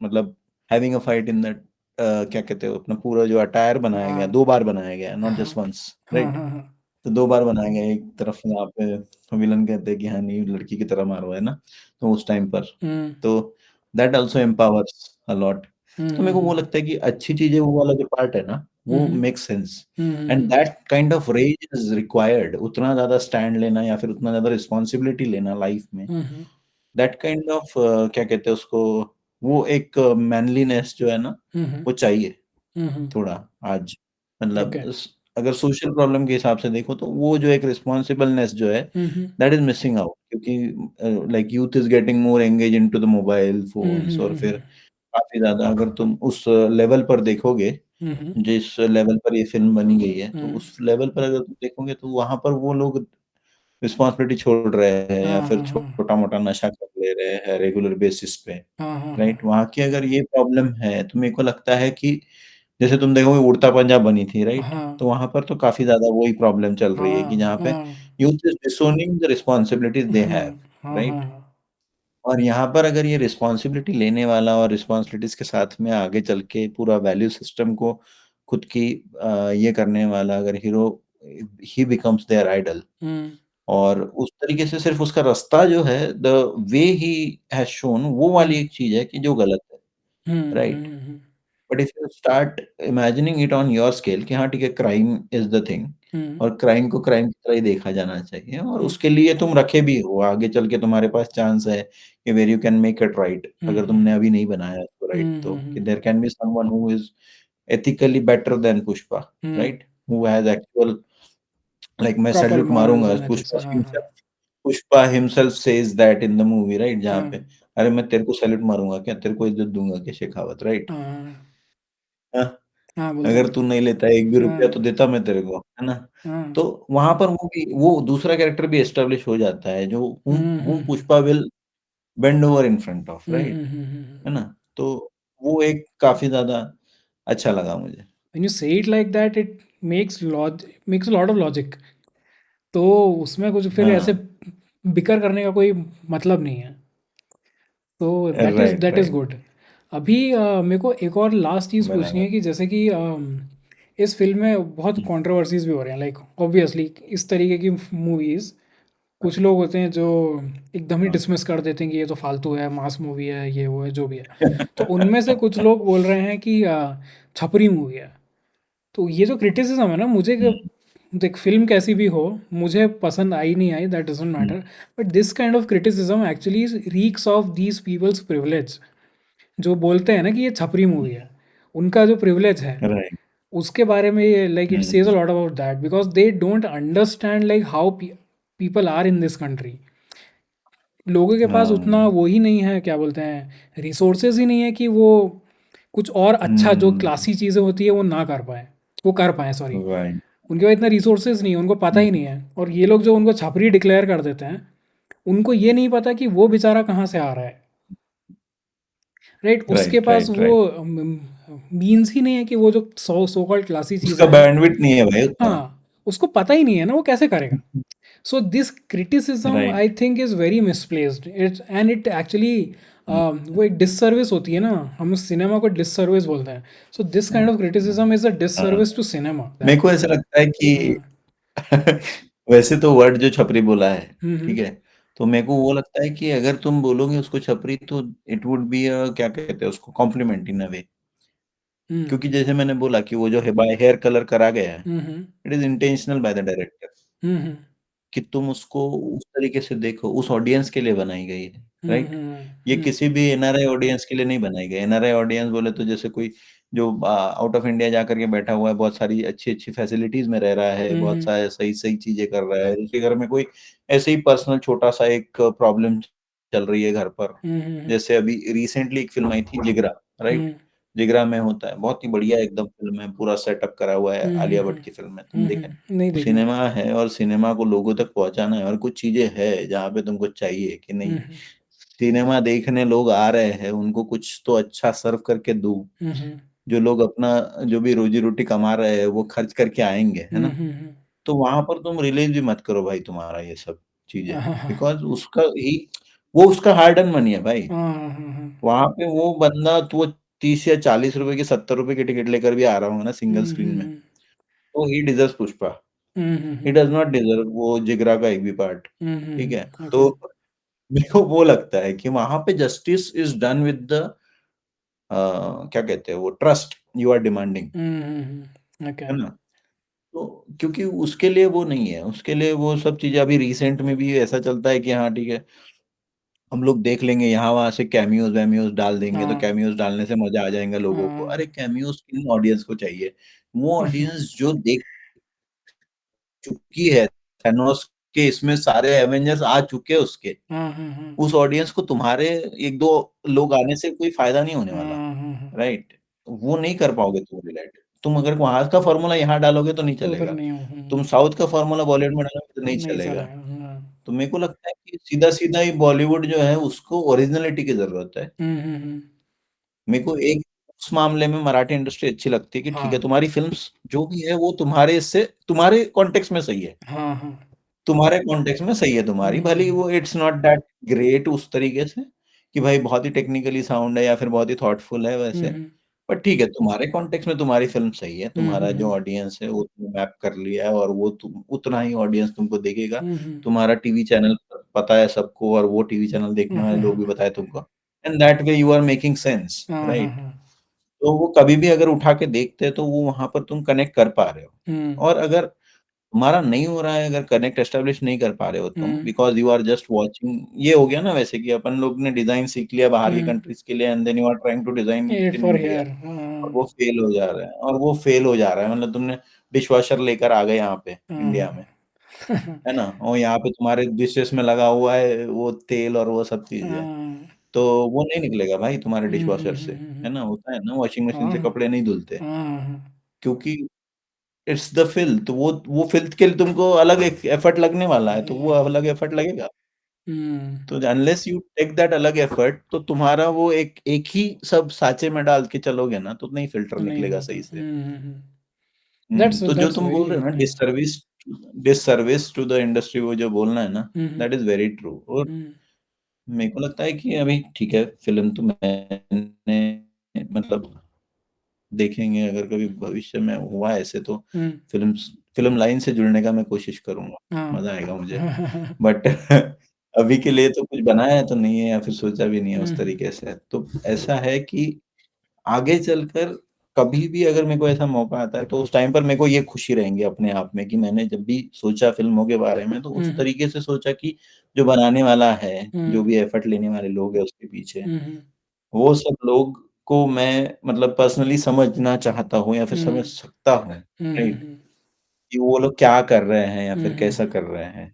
मतलब having a fight in that क्या कहते हैं अपना पूरा जो अटायर बनाया गया, हाँ। 2 बार बनाया गया है, नॉट हाँ। जस्ट वन्स, हाँ, राइट? हाँ, हाँ। तो 2 बार बनाया गया है, एक तरफ यहाँ पे विलन कहते हैं कि हाँ, नहीं लड़की की तरह मारो, है ना? तो उस टाइम पर, हुँ। तो that also empowers a lot. हुँ, तो हुँ, मेरे को वो हुँ। लगता है कि अच्छी चीज़ें वो वाला जो पार्ट है ना, हुँ, वो हुँ। Makes sense hmm, hmm, and hmm. That kind of rage is required, उतना ज़्यादा स्टैंड लेना या फिर उतना ज़्यादा रिस्पॉन्सिबिलिटी लेना लाइफ़ में, हुँ, हुँ। दैट काइंड ऑफ क्या कहते हैं उसको, वो एक मैनलीनेस जो है ना, हुँ, हुँ। वो चाहिए हुँ, हुँ। थोड़ा आज। मतलब ओके। अगर सोशल प्रॉब्लम के हिसाब से देखो तो वो जो एक रिस्पॉन्सिबलनेस जो है, हुँ, हुँ। दैट इज़ मिसिंग आउट, क्योंकि like youth is getting more engage into the mobile hmm, phones हुँ, और हुँ, फिर हुँ। काफ़ी ज़्यादा अगर तुम उस लेवल पर देखोगे, हुँ, हुँ। जिस लेवल पर ये फ़िल्म बनी गई है, तो हुँ। उस लेवल पर अगर तुम देखोगे तो वहाँ पर वो लोग रिस्पॉन्सिबिलिटी छोड़ रहे हैं या हाँ, फिर हाँ, हाँ। छोटा-मोटा नशा कर ले रहे हैं रेगुलर बेसिस पे, हाँ, हाँ, राइट? हाँ। वहाँ की अगर ये प्रॉब्लम है, तो मेरे को लगता है कि जैसे तुम देखोगे उड़ता पंजाब बनी थी, राइट? हाँ। तो वहाँ पर तो काफ़ी ज़्यादा वही प्रॉब्लम चल रही है कि हाँ, जहाँ पे हाँ। यूथ इज़ डिसोनिंग द रिस्पॉन्सिबिलिटीज़ दे हाँ। हैव, हाँ, हाँ, राइट? हाँ। और यहाँ पर अगर ये रिस्पॉन्सिबिलिटी लेने वाला और रिस्पॉन्सिबिलिटीज़ के साथ में आगे चल के पूरा वैल्यू सिस्टम को खुद की ये करने वाला अगर हीरो ही बिकम्स देयर आइडल हुँ। और उस तरीके से सिर्फ़ उसका रास्ता जो है the way he has shown वो हुँ। वाली एक चीज़ है कि जो गलत है, हुँ, हुँ, राइट? हुँ, हुँ। But if you start imagining it on your scale कि हाँ ठीक है, क्राइम इज़ द थिंग हुँ, और क्राइम को क्राइम की तरह ही देखा जाना चाहिए और हुँ, उसके लिए तुम रखे भी हो, आगे चल के तुम्हारे पास चांस है कि where you can make it right हुँ, अगर हुँ, तुमने अभी नहीं बनाया इसको राइट हुँ, तो, हुँ, कि हुँ, there can be someone who is ethically better than Pushpa, hmm, right? Who has actual like मैं प्रॉपर सैल्यूट मॉरल्स मारूँगा एंड एथिक्स हाँ, हाँ, Pushpa himself says that in the movie right जहाँ हाँ, पे अरे मैं तेरे को सैल्यूट मारूँगा क्या? तेरे को इज़्ज़त दूँगा क्या शेखावत राइट? हाँ, हाँ, हाँ, बोलता अगर है। तू नहीं लेता एक भी रुपया हाँ, तो देता मैं तेरे को, है ना? हाँ, तो वहाँ पर वो दूसरा कैरेक्टर भी एस्टेब्लिश हो जाता है जो हुँ, whom हुँ, whom हुँ, Pushpa will bend over in front of hmm, hmm, right? हुँ, हुँ, है हुँ। ना? तो वो एक काफ़ी ज़्यादा अच्छा लगा मुझे। व्हेन यू से it like that it makes a lot of logic. तो उसमें कुछ फिर ऐसे हाँ, बिकर करने का कोई मतलब नहीं है। तो right, that is right. Good. अभी मेरे को एक और लास्ट चीज़ पूछनी बराबर। है कि जैसे कि इस फ़िल्म में बहुत हुँ, कंट्रोवर्सीज़ भी हो रहे हैं लाइक ऑब्वियसली इस तरीके की मूवीज़ हाँ, कुछ लोग होते हैं जो एकदम ही हाँ। डिसमिस कर देते हैं कि ये तो फालतू है, मास मूवी है, ये वो है, जो भी है। तो उनमें से कुछ लोग बोल रहे हैं कि छपरी मूवी है। तो ये जो क्रिटिसिज्म है ना मुझे हुँ, देख फिल्म कैसी भी हो मुझे पसंद आई नहीं आई that doesn't hmm, matter but this kind of criticism actually reeks of these people's privilege जो बोलते हैं ना कि ये छपरी मूवी है उनका जो प्रिविलेज है राइट। उसके बारे में ये लाइक इट हुँ, says a lot about that because they don't understand like how people are in this country लोगों के पास उतना हाँ, वो ही नहीं है क्या बोलते हैं रिसोर्सेज ही नहीं है कि वो कुछ और अच्छा जो हुँ, क्लासी चीज़ें होती है वो ना कर पाए वो कर पाएँ सॉरी राइट। उनके पास इतना रिसोर्सेज नहीं है उनको पता हुँ, ही नहीं है और ये लोग जो उनको छपरी डिक्लेयर कर देते हैं उनको ये नहीं पता कि वो बेचारा कहाँ से आ रहा है राइट उसके राइट, पास राइट, वो राइट। मीन्स ही नहीं है कि वो जो सो कॉल्ड क्लासी चीज़ें उसका हैं बैंडविड्थ नहीं है भाई उतना। हाँ उसको पता ही नहीं है ना वो कैसे करेगा so this criticism I right. think is very misplaced it and it actually हुँ, वो एक डिससर्विस होती है ना हम सिनेमा को डिससर्विस बोलते हैं so this kind of criticism is a हाँ, disservice to cinema मेरे that को ऐसा लगता है कि हाँ वैसे तो वर्ड जो छपरी बोला है, हम्म ठीक है? तो मेरे को वो लगता है कि अगर तुम बोलोगे उसको छपरी तो इट वुड बी क्या कहते हैं उसको कॉम्प्लीमेंट इन अ वे। हम्म क्योंकि जैसे मैंने बोला कि वो जो है बाय हेयर कलर करा गया है, hmm it is intentional by the director हम्म कि तुम उसको उस तरीके से देखो, उस ऑडियंस के लिए बनाई गई है, हम्म राइट? ये हम्म किसी भी एनआरआई ऑडियंस के लिए नहीं बनाई गई। एनआरआई ऑडियंस बोले तो जैसे कोई जो आउट ऑफ इंडिया जाकर के बैठा हुआ है, बहुत सारी अच्छी-अच्छी फैसिलिटीज़ में रह रहा है, बहुत हम्म सारे सही-सही चीज़ें कर रहा है, उसके घर में कोई ऐसे ही पर्सनल छोटा-सा एक प्रॉब्लम चल रही है घर पर। हम्म जैसे अभी रिसेंटली एक फ़िल्म आई थी जिगरा, राइट? हम्म जिगरा में होता है, बहुत ही बढ़िया एकदम फ़िल्म है, पूरा सेटअप करा हुआ है, आलिया भट्ट की फ़िल्म है, तुम देखे? नहीं देखी सिनेमा है और सिनेमा को लोगों तक पहुँचाना है और कुछ चीज़ें हैं जहाँ पे तुमको चाहिए कि नहीं, हम्म सिनेमा देखने लोग आ रहे हैं, उनको कुछ तो अच्छा सर्व करके दूँ। हम्म जो लोग अपना जो भी रोज़ी-रोटी कमा रहे हैं, वो खर्च करके आएँगे, है ना? हम्म तो वहाँ पर तुम रिलीज़ भी मत करो भाई तुम्हारा ये सब चीज़ें, हाँ हाँ बिकॉज़ उसका ही वो उसका हार्ड अर्न मनी है भाई। हाँ हाँ हाँ हाँ वहाँ पे वो बंदा तो वो 30 या ₹40 की ₹70 की टिकट लेकर भी आ रहा होगा ना सिंगल स्क्रीन में, हम्म तो he deserves Pushpa. He hmm does not deserve वो जिगरा का एक भी पार्ट, ठीक है? ओके तो मेरे को वो लगता है कि वहाँ पे justice is done with the क्या कहते हैं वो trust you are demanding, okay है ना? तो क्योंकि उसके लिए वो नहीं है, उसके लिए वो सब चीज़ें अभी रिसेंट में भी ऐसा चलता है कि हाँ, ठीक है, हम लोग देख लेंगे यहाँ-वहाँ से कैमियोज़-वैमियोज़ डाल देंगे, तो हाँ कैमियोज़ डालने से मज़ा आ जाएगा लोगों को। हाँ अरे कैमियोज़ किन ऑडियंस को चाहिए? वो ऑडियंस जो देख चुकी है, थैनोस के इसमें सारे एवेंजर्स आ चुके हैं उसके। हाँ हाँ हाँ उस ऑडियंस को तुम्हारे 1-2 लोग आने से कोई फ़ायदा नहीं होने वाला, हाँ हाँ हाँ राइट? वो नहीं कर पाओगे तुम रिलेट। तुम अगर वहाँ का फ़ॉर्मूला यहाँ डालोगे तो नहीं तो फिर चलेगा। नहीं तुम साउथ का फ़ॉर्मूला बॉलीवुड में डालोगे तो नहीं नहीं चलेगा। चलेगा हाँ तो मेरे को लगता है कि सीधा-सीधा ही बॉलीवुड जो है उसको ओरिजिनैलिटी की ज़रूरत है। हम्म मेरे को एक उस मामले में मराठी इंडस्ट्री अच्छी लगती है कि ठीक है, हाँ तुम्हारी फ़िल्म्स जो भी है वो तुम्हारे कॉन्टेक्स्ट में सही है। हाँ हाँ तुम्हारे कॉन्टेक्स्ट में सही है तुम्हारी, भले ही वो इट्स नॉट दैट ग्रेट उस तरीके से कि भाई बहुत ही टेक्निकली साउंड है या फिर बहुत ही थॉटफुल है वैसे। हम्म बट ठीक है, तुम्हारे कॉन्टेक्स्ट में तुम्हारी फ़िल्म सही है, तुम्हारा जो हम्म ऑडियंस है वो तुमने मैप कर लिया है और वो तुम उतना ही ऑडियंस तुमको देखेगा। हम्म तुम्हारा टीवी चैनल पता है सबको और वो टीवी चैनल देखने वाले लोग भी हाँ बताए तुमको and that way you are making sense, हाँ हाँ राइट? हाँ तो वो कभी भी अगर उठा के देखते हैं, तो वो वहाँ पर तुम कनेक्ट कर पा रहे हो। हुँ, और अगर तुम्हारा नहीं हो रहा है, अगर कनेक्ट एस्टेब्लिश नहीं कर पा रहे हो तुम, हुँ, because you are just watching, ये हो गया ना वैसे कि अपन लोग ने डिज़ाइन सीख लिया बाहर की हुँ, कंट्रीज़ के लिए and then you are trying to design ये it in for India, here और वो फेल हो जा रहा है, मतलब तुमने डिशवॉशर लेकर आ गए यहाँ पे इंडिया में, हाँ, है ना? और यहाँ पे तुम्हारे डिशेज़ में लगा हुआ है वो तेल और वो सब चीज़ें। हाँ, तो वो नहीं निकलेगा भाई तुम्हारे हुँ, हुँ, डिशवॉशर से, हुँ, हुँ, है हुँ, ना? होता है ना, वॉशिंग मशीन हाँ, से कपड़े नहीं धुलते, हाँ, हाँ, हाँ, क्योंकि इट्स द फिल्थ, वो फिल्थ के लिए तुमको अलग एक एफर्ट लगने वाला है, तो वो हुँ, अलग एफर्ट लगेगा। हुँ, तो अनलेस यू टेक दैट अलग एफर्ट, तो तुम्हारा वो एक एक ही सब साँचे में डाल के चलोगे ना, तो नहीं फ़िल्टर तो नहीं निकलेगा होगा। सही से। हुँ, हुँ, हुँ। तो जो दैट्स तुम बोल वेरी रहे हो ना, nice. Disservice to the industry, वो जो बोलना है ना, हुँ, हुँ, दैट इज़ वेरी ट्रू। और हुँ, मेरे को लगता है कि अभी ठीक है, फ़िल्म तो मैंने मतलब देखेंगे, अगर कभी भविष्य में हुआ ऐसे तो हुँ, फ़िल्म लाइन से जुड़ने का मैं कोशिश करूँगा, हाँ। मज़ा आएगा मुझे। बट अभी के लिए तो कुछ बनाया तो नहीं है, या फिर सोचा भी नहीं है हुँ, उस हुँ, तरीके से। तो ऐसा है कि आगे चलकर कभी भी अगर मेरे को ऐसा मौका आता है, तो उस टाइम पर मेरे को ये खुशी रहेंगी अपने आप में कि मैंने जब भी सोचा फ़िल्मों के बारे में, तो हुँ, उस हुँ, तरीके से सोचा कि जो बनाने वाला है, जो हुँ, भी एफ़र्ट लेने वाले लोग हैं उसके पीछे, हुँ, हुँ, वो सब लोग को मैं मतलब पर्सनली समझना चाहता हूँ या फिर समझ हुँ, सकता हूँ, हुँ, हुँ, राइट? हुँ, कि वो लोग क्या कर रहे हैं या हुँ, फिर हुँ, कैसा हुँ। कर रहे हैं।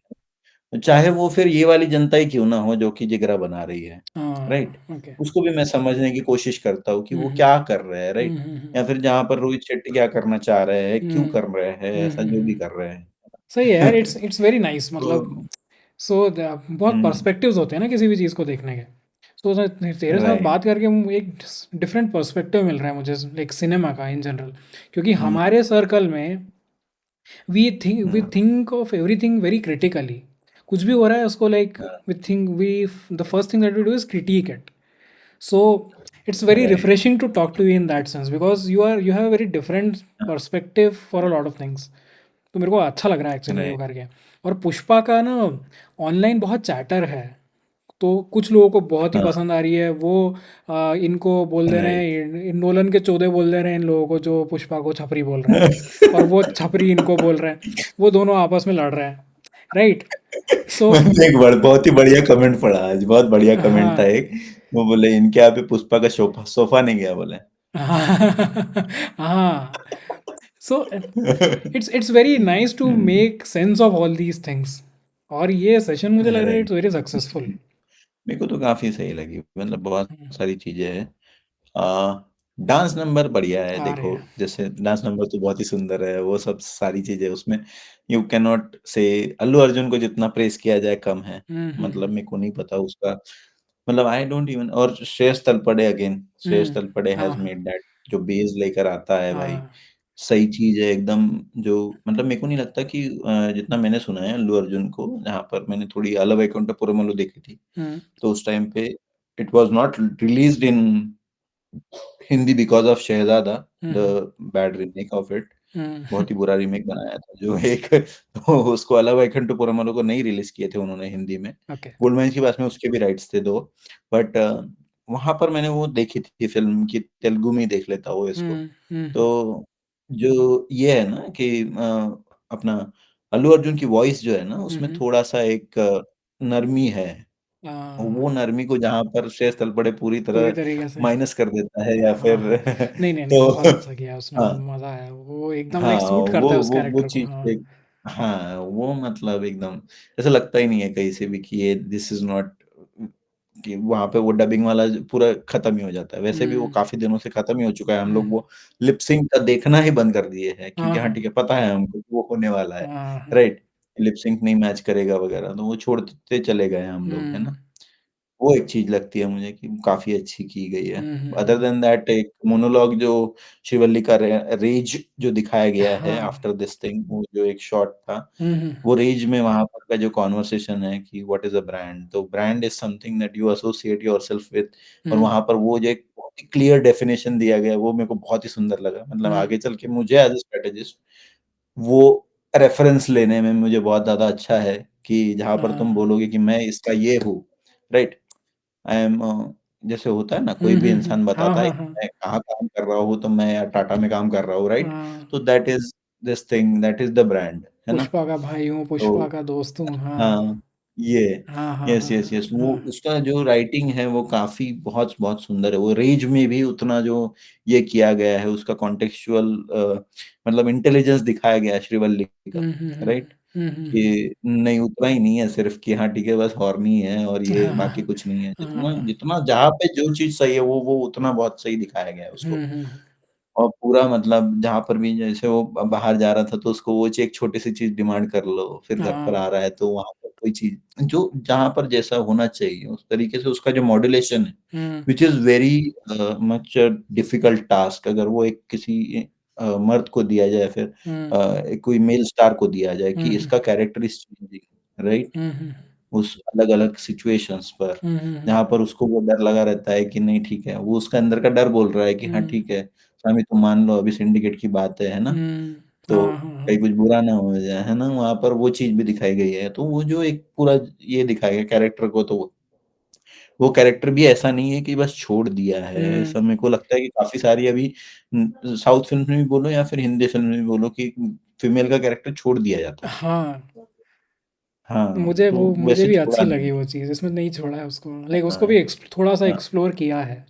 चाहे वो फिर ये वाली जनता ही क्यों ना हो जो कि जिगरा बना रही है, राइट? हाँ, ओके। उसको भी मैं समझने की कोशिश करता हूँ कि हुँ, वो हुँ, क्या कर रहे हैं, राइट? हुँ, हुँ, हुँ, या फिर जहाँ पर रोहित शेट्टी क्या करना चाह रहे हैं, क्यों हुँ, कर रहे हैं, हुँ, ऐसा हुँ, जो भी हुँ। कर रहे हैं। सही है यार, इट्स वेरी नाइस मतलब तो सो द बहुत हुँ, पर्सपेक्टिव्स होते हैं ना किसी भी चीज़ को देखने के। सो तेरे साथ राइट। बात करके एक डिफरेंट पर्सपेक्टिव मिल रहा है मुझे लाइक सिनेमा का इन जनरल क्योंकि हुँ, हमारे सर्कल में we hmm, think of everything very critically. कुछ भी हो रहा है उसको लाइक हाँ, we the first thing that we do is critic it. So it's very right. refreshing to talk to you in that sense because you have a very different हाँ, perspective for a lot of things. तो मेरे को अच्छा लग रहा है actually ये right. करके। और पुष्पा का ना ऑनलाइन बहुत चैटर है। तो कुछ लोगों को बहुत ही हाँ, पसंद आ रही है वो इनको बोल दे रहे राइट। हैं नोलन के चौदह बोल दे रहे हैं इन लोगों को जो पुष्पा को छपरी बोल रहे हैं और वो छपरी इनको बोल रहे हैं। वो दोनों आपस में लड़ रहे हैं राइट। सो मैंने एक बहुत ही बढ़िया कमेंट पढ़ा आज, बहुत बढ़िया कमेंट था हाँ एक। वो बोले इनके यहाँ पे पुष्पा का सोफ़ा नहीं गया बोले। हाँ so it's very nice to hmm. Make sense of all these things और ये सेशन मुझे लग रहा है राइट। It's very successful. मेरे को तो काफ़ी सही लगी, मतलब बहुत सारी चीज़ें हैं। डांस नंबर बढ़िया है आ रहे देखो, हैं। जैसे डांस नंबर तो बहुत ही सुंदर है, वो सब सारी चीज़ें उसमें यू कैन नॉट से अल्लू अर्जुन को जितना प्रेज़ किया जाए कम है। मतलब मेरे को नहीं पता उसका, मतलब आई डोंट इवन, और श्रेयस तलपड़े अगेन, श्रेयस तलपड़े हाँ हैज़ हाँ मेड दैट, जो बेस लेकर आता है भाई, हाँ सही चीज़ है एकदम। जो मतलब मेरे को नहीं लगता कि जितना मैंने सुना है अल्लू अर्जुन को, जहाँ पर मैंने थोड़ी अला वैकुंठपुरमलु देखी थी, हम्म तो उस टाइम पे it was not released in Hindi because of Shehzada, hmm the bad remake of it. हम्म बहुत ही बुरा रीमेक बनाया था जो एक तो उसको अला वैकुंठपुरमलु को नहीं रिलीज़ किए थे उन्होंने हिंदी में। ओके गोल्डमैन की पास में उसके भी राइट्स थे 2, बट वहाँ पर मैंने वो देखी थी फ़िल्म कि तेलुगु में ही देख लेता हूँ इसको। हम्म तो जो ये है ना कि अपना अल्लू अर्जुन की वॉइस जो है ना, उसमें हम्म थोड़ा-सा एक नरमी है। वो नरमी को जहाँ पर श्रेयस तलपड़े पूरी पूरी तरह तरीके से माइनस कर देता है, या हाँ फिर हाँ नहीं नहीं नहीं तो बहुत अच्छा किया उसने हाँ, मज़ा आया वो एकदम हाँ, लाइक सूट करता है उस वो कैरेक्टर को चीज़ हाँ। एक, हाँ, वो मतलब एकदम ऐसा लगता ही नहीं है कहीं से भी कि ये दिस इज़ नॉट, कि वहाँ पे वो डबिंग वाला जो पूरा खत्म ही हो जाता है। वैसे भी वो हम्म काफ़ी दिनों से खत्म ही हो चुका है। हम लोग हम्म वो लिप सिंक का देखना ही बंद कर दिए हैं, हाँ क्योंकि हाँ, हाँ ठीक है, पता है हमको कि वो होने वाला है, हाँ हाँ राइट? लिप सिंक नहीं मैच करेगा वगैरह, तो वो छोड़ते चले गए हैं हम लोग, है हम्म ना? वो एक चीज़ लगती है मुझे कि काफ़ी अच्छी की गई है। अदर हम्म देन दैट, एक मोनोलॉग जो शिवल्ली का रेज जो दिखाया गया है हाँ आफ्टर दिस थिंग, वो जो एक शॉट था, हम्म वो रेज में वहाँ पर का जो कन्वर्सेशन है कि व्हाट इज़ अ ब्रांड? तो brand is something that you associate yourself with, और हम्म वहाँ पर वो जो एक बहुत ही क्लियर डेफिनिशन दिया गया है, वो मेरे को बहुत ही सुंदर लगा। मतलब हम्म आगे चल के मुझे एज़ अ स्ट्रैटेजिस्ट वो रेफरेंस लेने में मुझे बहुत ज़्यादा अच्छा है कि जहाँ पर तुम हाँ बोलोगे कि मैं इसका ये हूँ, राइट? आई एम जैसे होता है ना, कोई भी इंसान हाँ, बताता है हाँ, कि हाँ। मैं कहाँ काम कर रहा हूँ, तो मैं टाटा में काम कर रहा हूँ, राइट? हाँ, तो that is this thing, that is the brand, है ना? पुष्पा का भाई हूँ, पुष्पा तो का दोस्त हूँ। हाँ। हाँ, ये हाँ, हाँ, यस, हाँ, यस, यस, वो हाँ। उसका जो राइटिंग है वो काफ़ी बहुत सुंदर है। वो रेज में भी उतना जो ये किया गया है, उसका कॉन्टेक्स्चुअल मतलब इंटेलिजेंस दिखाया गया है श्रीवल्ली का, हुँ, हुँ, हुँ। राइट? हुँ, हुँ, हुँ। कि नहीं उतना ही नहीं है सिर्फ कि हाँ, ठीक है बस हॉर्नी है और ये हाँ, हाँ, बाकी हाँ। कुछ नहीं है। हाँ, जितना हाँ। जितना जहाँ पे जो चीज़ सही है वो उतना बहुत सही दिखाया गया है उसको। हुँ, हुँ। और पूरा मतलब जहाँ पर भी जैसे वो बाहर जा रहा था तो उसको वो एक छोटी-सी चीज़ डिमांड कर लो, फिर घर पर हाँ। आ रहा है तो वहाँ पर कोई चीज़ जो जहाँ पर जैसा होना चाहिए उस तरीके से उसका जो मॉड्यूलेशन है, हुँ, which is very much difficult task अगर वो एक किसी मर्द को दिया जाए फिर हुँ। कोई मेल स्टार को दिया जाए हुँ, कि हुँ। इसका कैरेक्टर इज़ चेंजिंग, राइट? हुँ, हुँ। उस अलग-अलग सिचुएशंस पर, हुँ, हुँ, हुँ। जहाँ पर उसको वो डर लगा रहता है कि नहीं ठीक है, वो उसका अंदर का डर बोल रहा है कि हाँ हुँ, ठीक है, स्वामी तुम मान लो अभी सिंडिकेट की बात है ना? हुँ। तो हाँ, हाँ, कहीं हाँ। कुछ बुरा ना हो जाए, है ना? वहाँ पर वो चीज़ भी दिखाई गई है, तो वो जो एक पूरा ये दिखाया गया कैरेक्टर को तो वो कैरेक्टर भी ऐसा नहीं है कि बस छोड़ दिया है, हुँ। ऐसा मेरे को लगता है कि काफ़ी सारी अभी साउथ फ़िल्म में भी बोलो या फिर हिंदी फ़िल्म में भी बोलो कि फीमेल का कैरेक्टर छोड़ दिया जाता है। हाँ, हाँ, तो मुझे वैसे भी छोड़ा अच्छी नहीं लगी है। वो चीज़, इसमें नहीं छोड़ा है उसको। लाइक उसको भी हाँ, थोड़ा-सा हाँ। एक्सप्लोर किया है।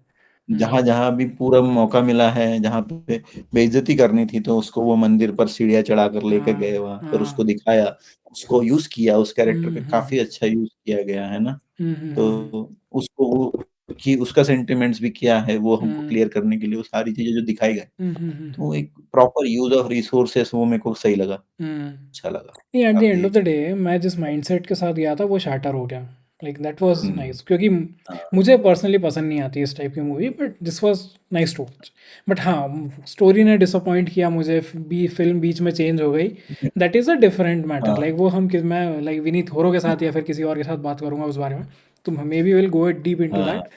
हुँ। जहाँ-जहाँ भी पूरा मौका मिला है, जहाँ पे बेइज़्ज़ती करनी थी, तो उसको वो मंदिर पर सीढ़ियाँ चढ़ाकर लेके हाँ, गए वहाँ पर उसको हाँ। दिखाया, उसको यूज़ किया, उस कैरेक्टर हुँ, का हुँ, काफ़ी अच्छा यूज़ किया गया, है ना? हुँ, हुँ, हुँ, तो उसको वो कि उसका सेंटिमेंट्स भी क्या है, वो हमको हुँ, क्लियर करने के लिए वो सारी चीज़ें जो दिखाई गई, हुँ, हुँ, हुँ, तो एक प्रॉपर यूज़ ऑफ रिसोर्सेस वो मेरे को सही लगा, हुँ। अच्छा लगा, नहीं, एट द एंड काफ़ी ऑफ द डे मैं जिस माइंडसेट के साथ गया था वो शैटर हो गया। Like that was hmm, nice, क्योंकि हाँ, मुझे पर्सनली पसंद नहीं आती इस टाइप की movie, but this was nice to watch. But हाँ, स्टोरी ने डिसअपॉइंट किया मुझे, फ़िल्म बीच में चेंज हो गई। That is a different matter. हाँ, लाइक वो हम किस मैं लाइक विनीत होरो के साथ या फिर किसी और के साथ बात करूँगा उस बारे में, तो maybe will go deep into हाँ, that.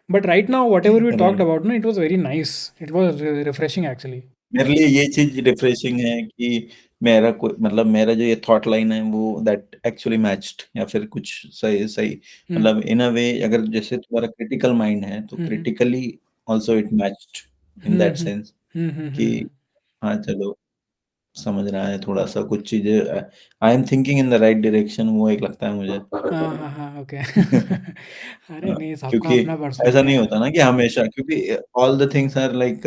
But right now whatever we talked right. About ना, it was very nice. It was refreshing actually. मेरे लिए ये चीज़ रिफ्रेशिंग है कि मेरा कोई मतलब मेरा जो ये थॉट लाइन है वो दैट एक्चुअली मैच्ड या फिर कुछ सही सही हुँ, मतलब इन अ वे अगर जैसे तुम्हारा क्रिटिकल माइंड है तो हुँ, हुँ, critically also it matched in hmm, that hmm, sense हुँ, हुँ, हुँ, कि हुँ। हाँ, चलो समझ रहा है थोड़ा-सा कुछ चीज़ें I am thinking in the right direction वो एक लगता है मुझे। हाँ, हाँ, हाँ, ओके। अरे हाँ, नहीं, सबका क्योंकि अपना ऐसा पर्सपेक्टिव नहीं है। होता ना कि हमेशा क्योंकि all the things are like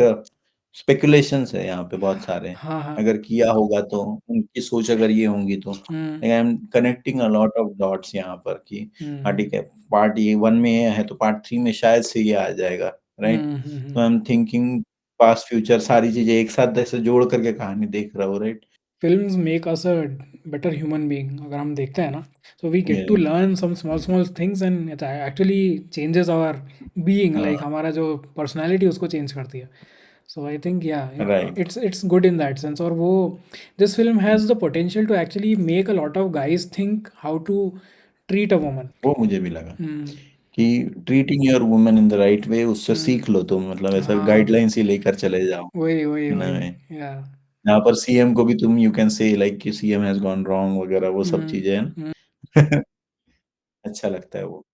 speculations है यहाँ पे बहुत सारे। हाँ, हाँ। अगर किया होगा तो उनकी सोच अगर ये होंगी तो हुँ, I am connecting a lot of dots यहाँ पर कि हुँ, हाँ, हुँ। ठीक है, पार्ट ये 1 में ये है तो पार्ट 3 में शायद से ये आ जाएगा, राइट? हुँ, हुँ, तो आई हुँ। एम थिंकिंग पास्ट फ्यूचर सारी चीज़ें एक साथ ऐसे जोड़ करके कहानी देख रहा हूँ, right? Films make us a better human being, अगर हम देखते हैं ना, सो वी गेट टू ये learn some small small things and it actually changes our being. हाँ, लाइक हमारा जो पर्सनैलिटी उसको चेंज करती है। So I think yeah right. It's good in that sense. और वो this film has the potential to actually make a lot of guys think how to treat a woman. वो मुझे भी लगा हुँ, कि treating your woman in the right way उससे हुँ। सीख लो तुम मतलब ऐसा हाँ, गाइडलाइंस ही लेकर चले जाओ, वही, वही, है ना? वही। या यहाँ पर सीएम को भी तुम यू कैन से लाइक कि सीएम हैज़ गॉन रॉन्ग वगैरह वो सब हुँ, चीज़ें हैं हुँ। ना? अच्छा लगता है वो।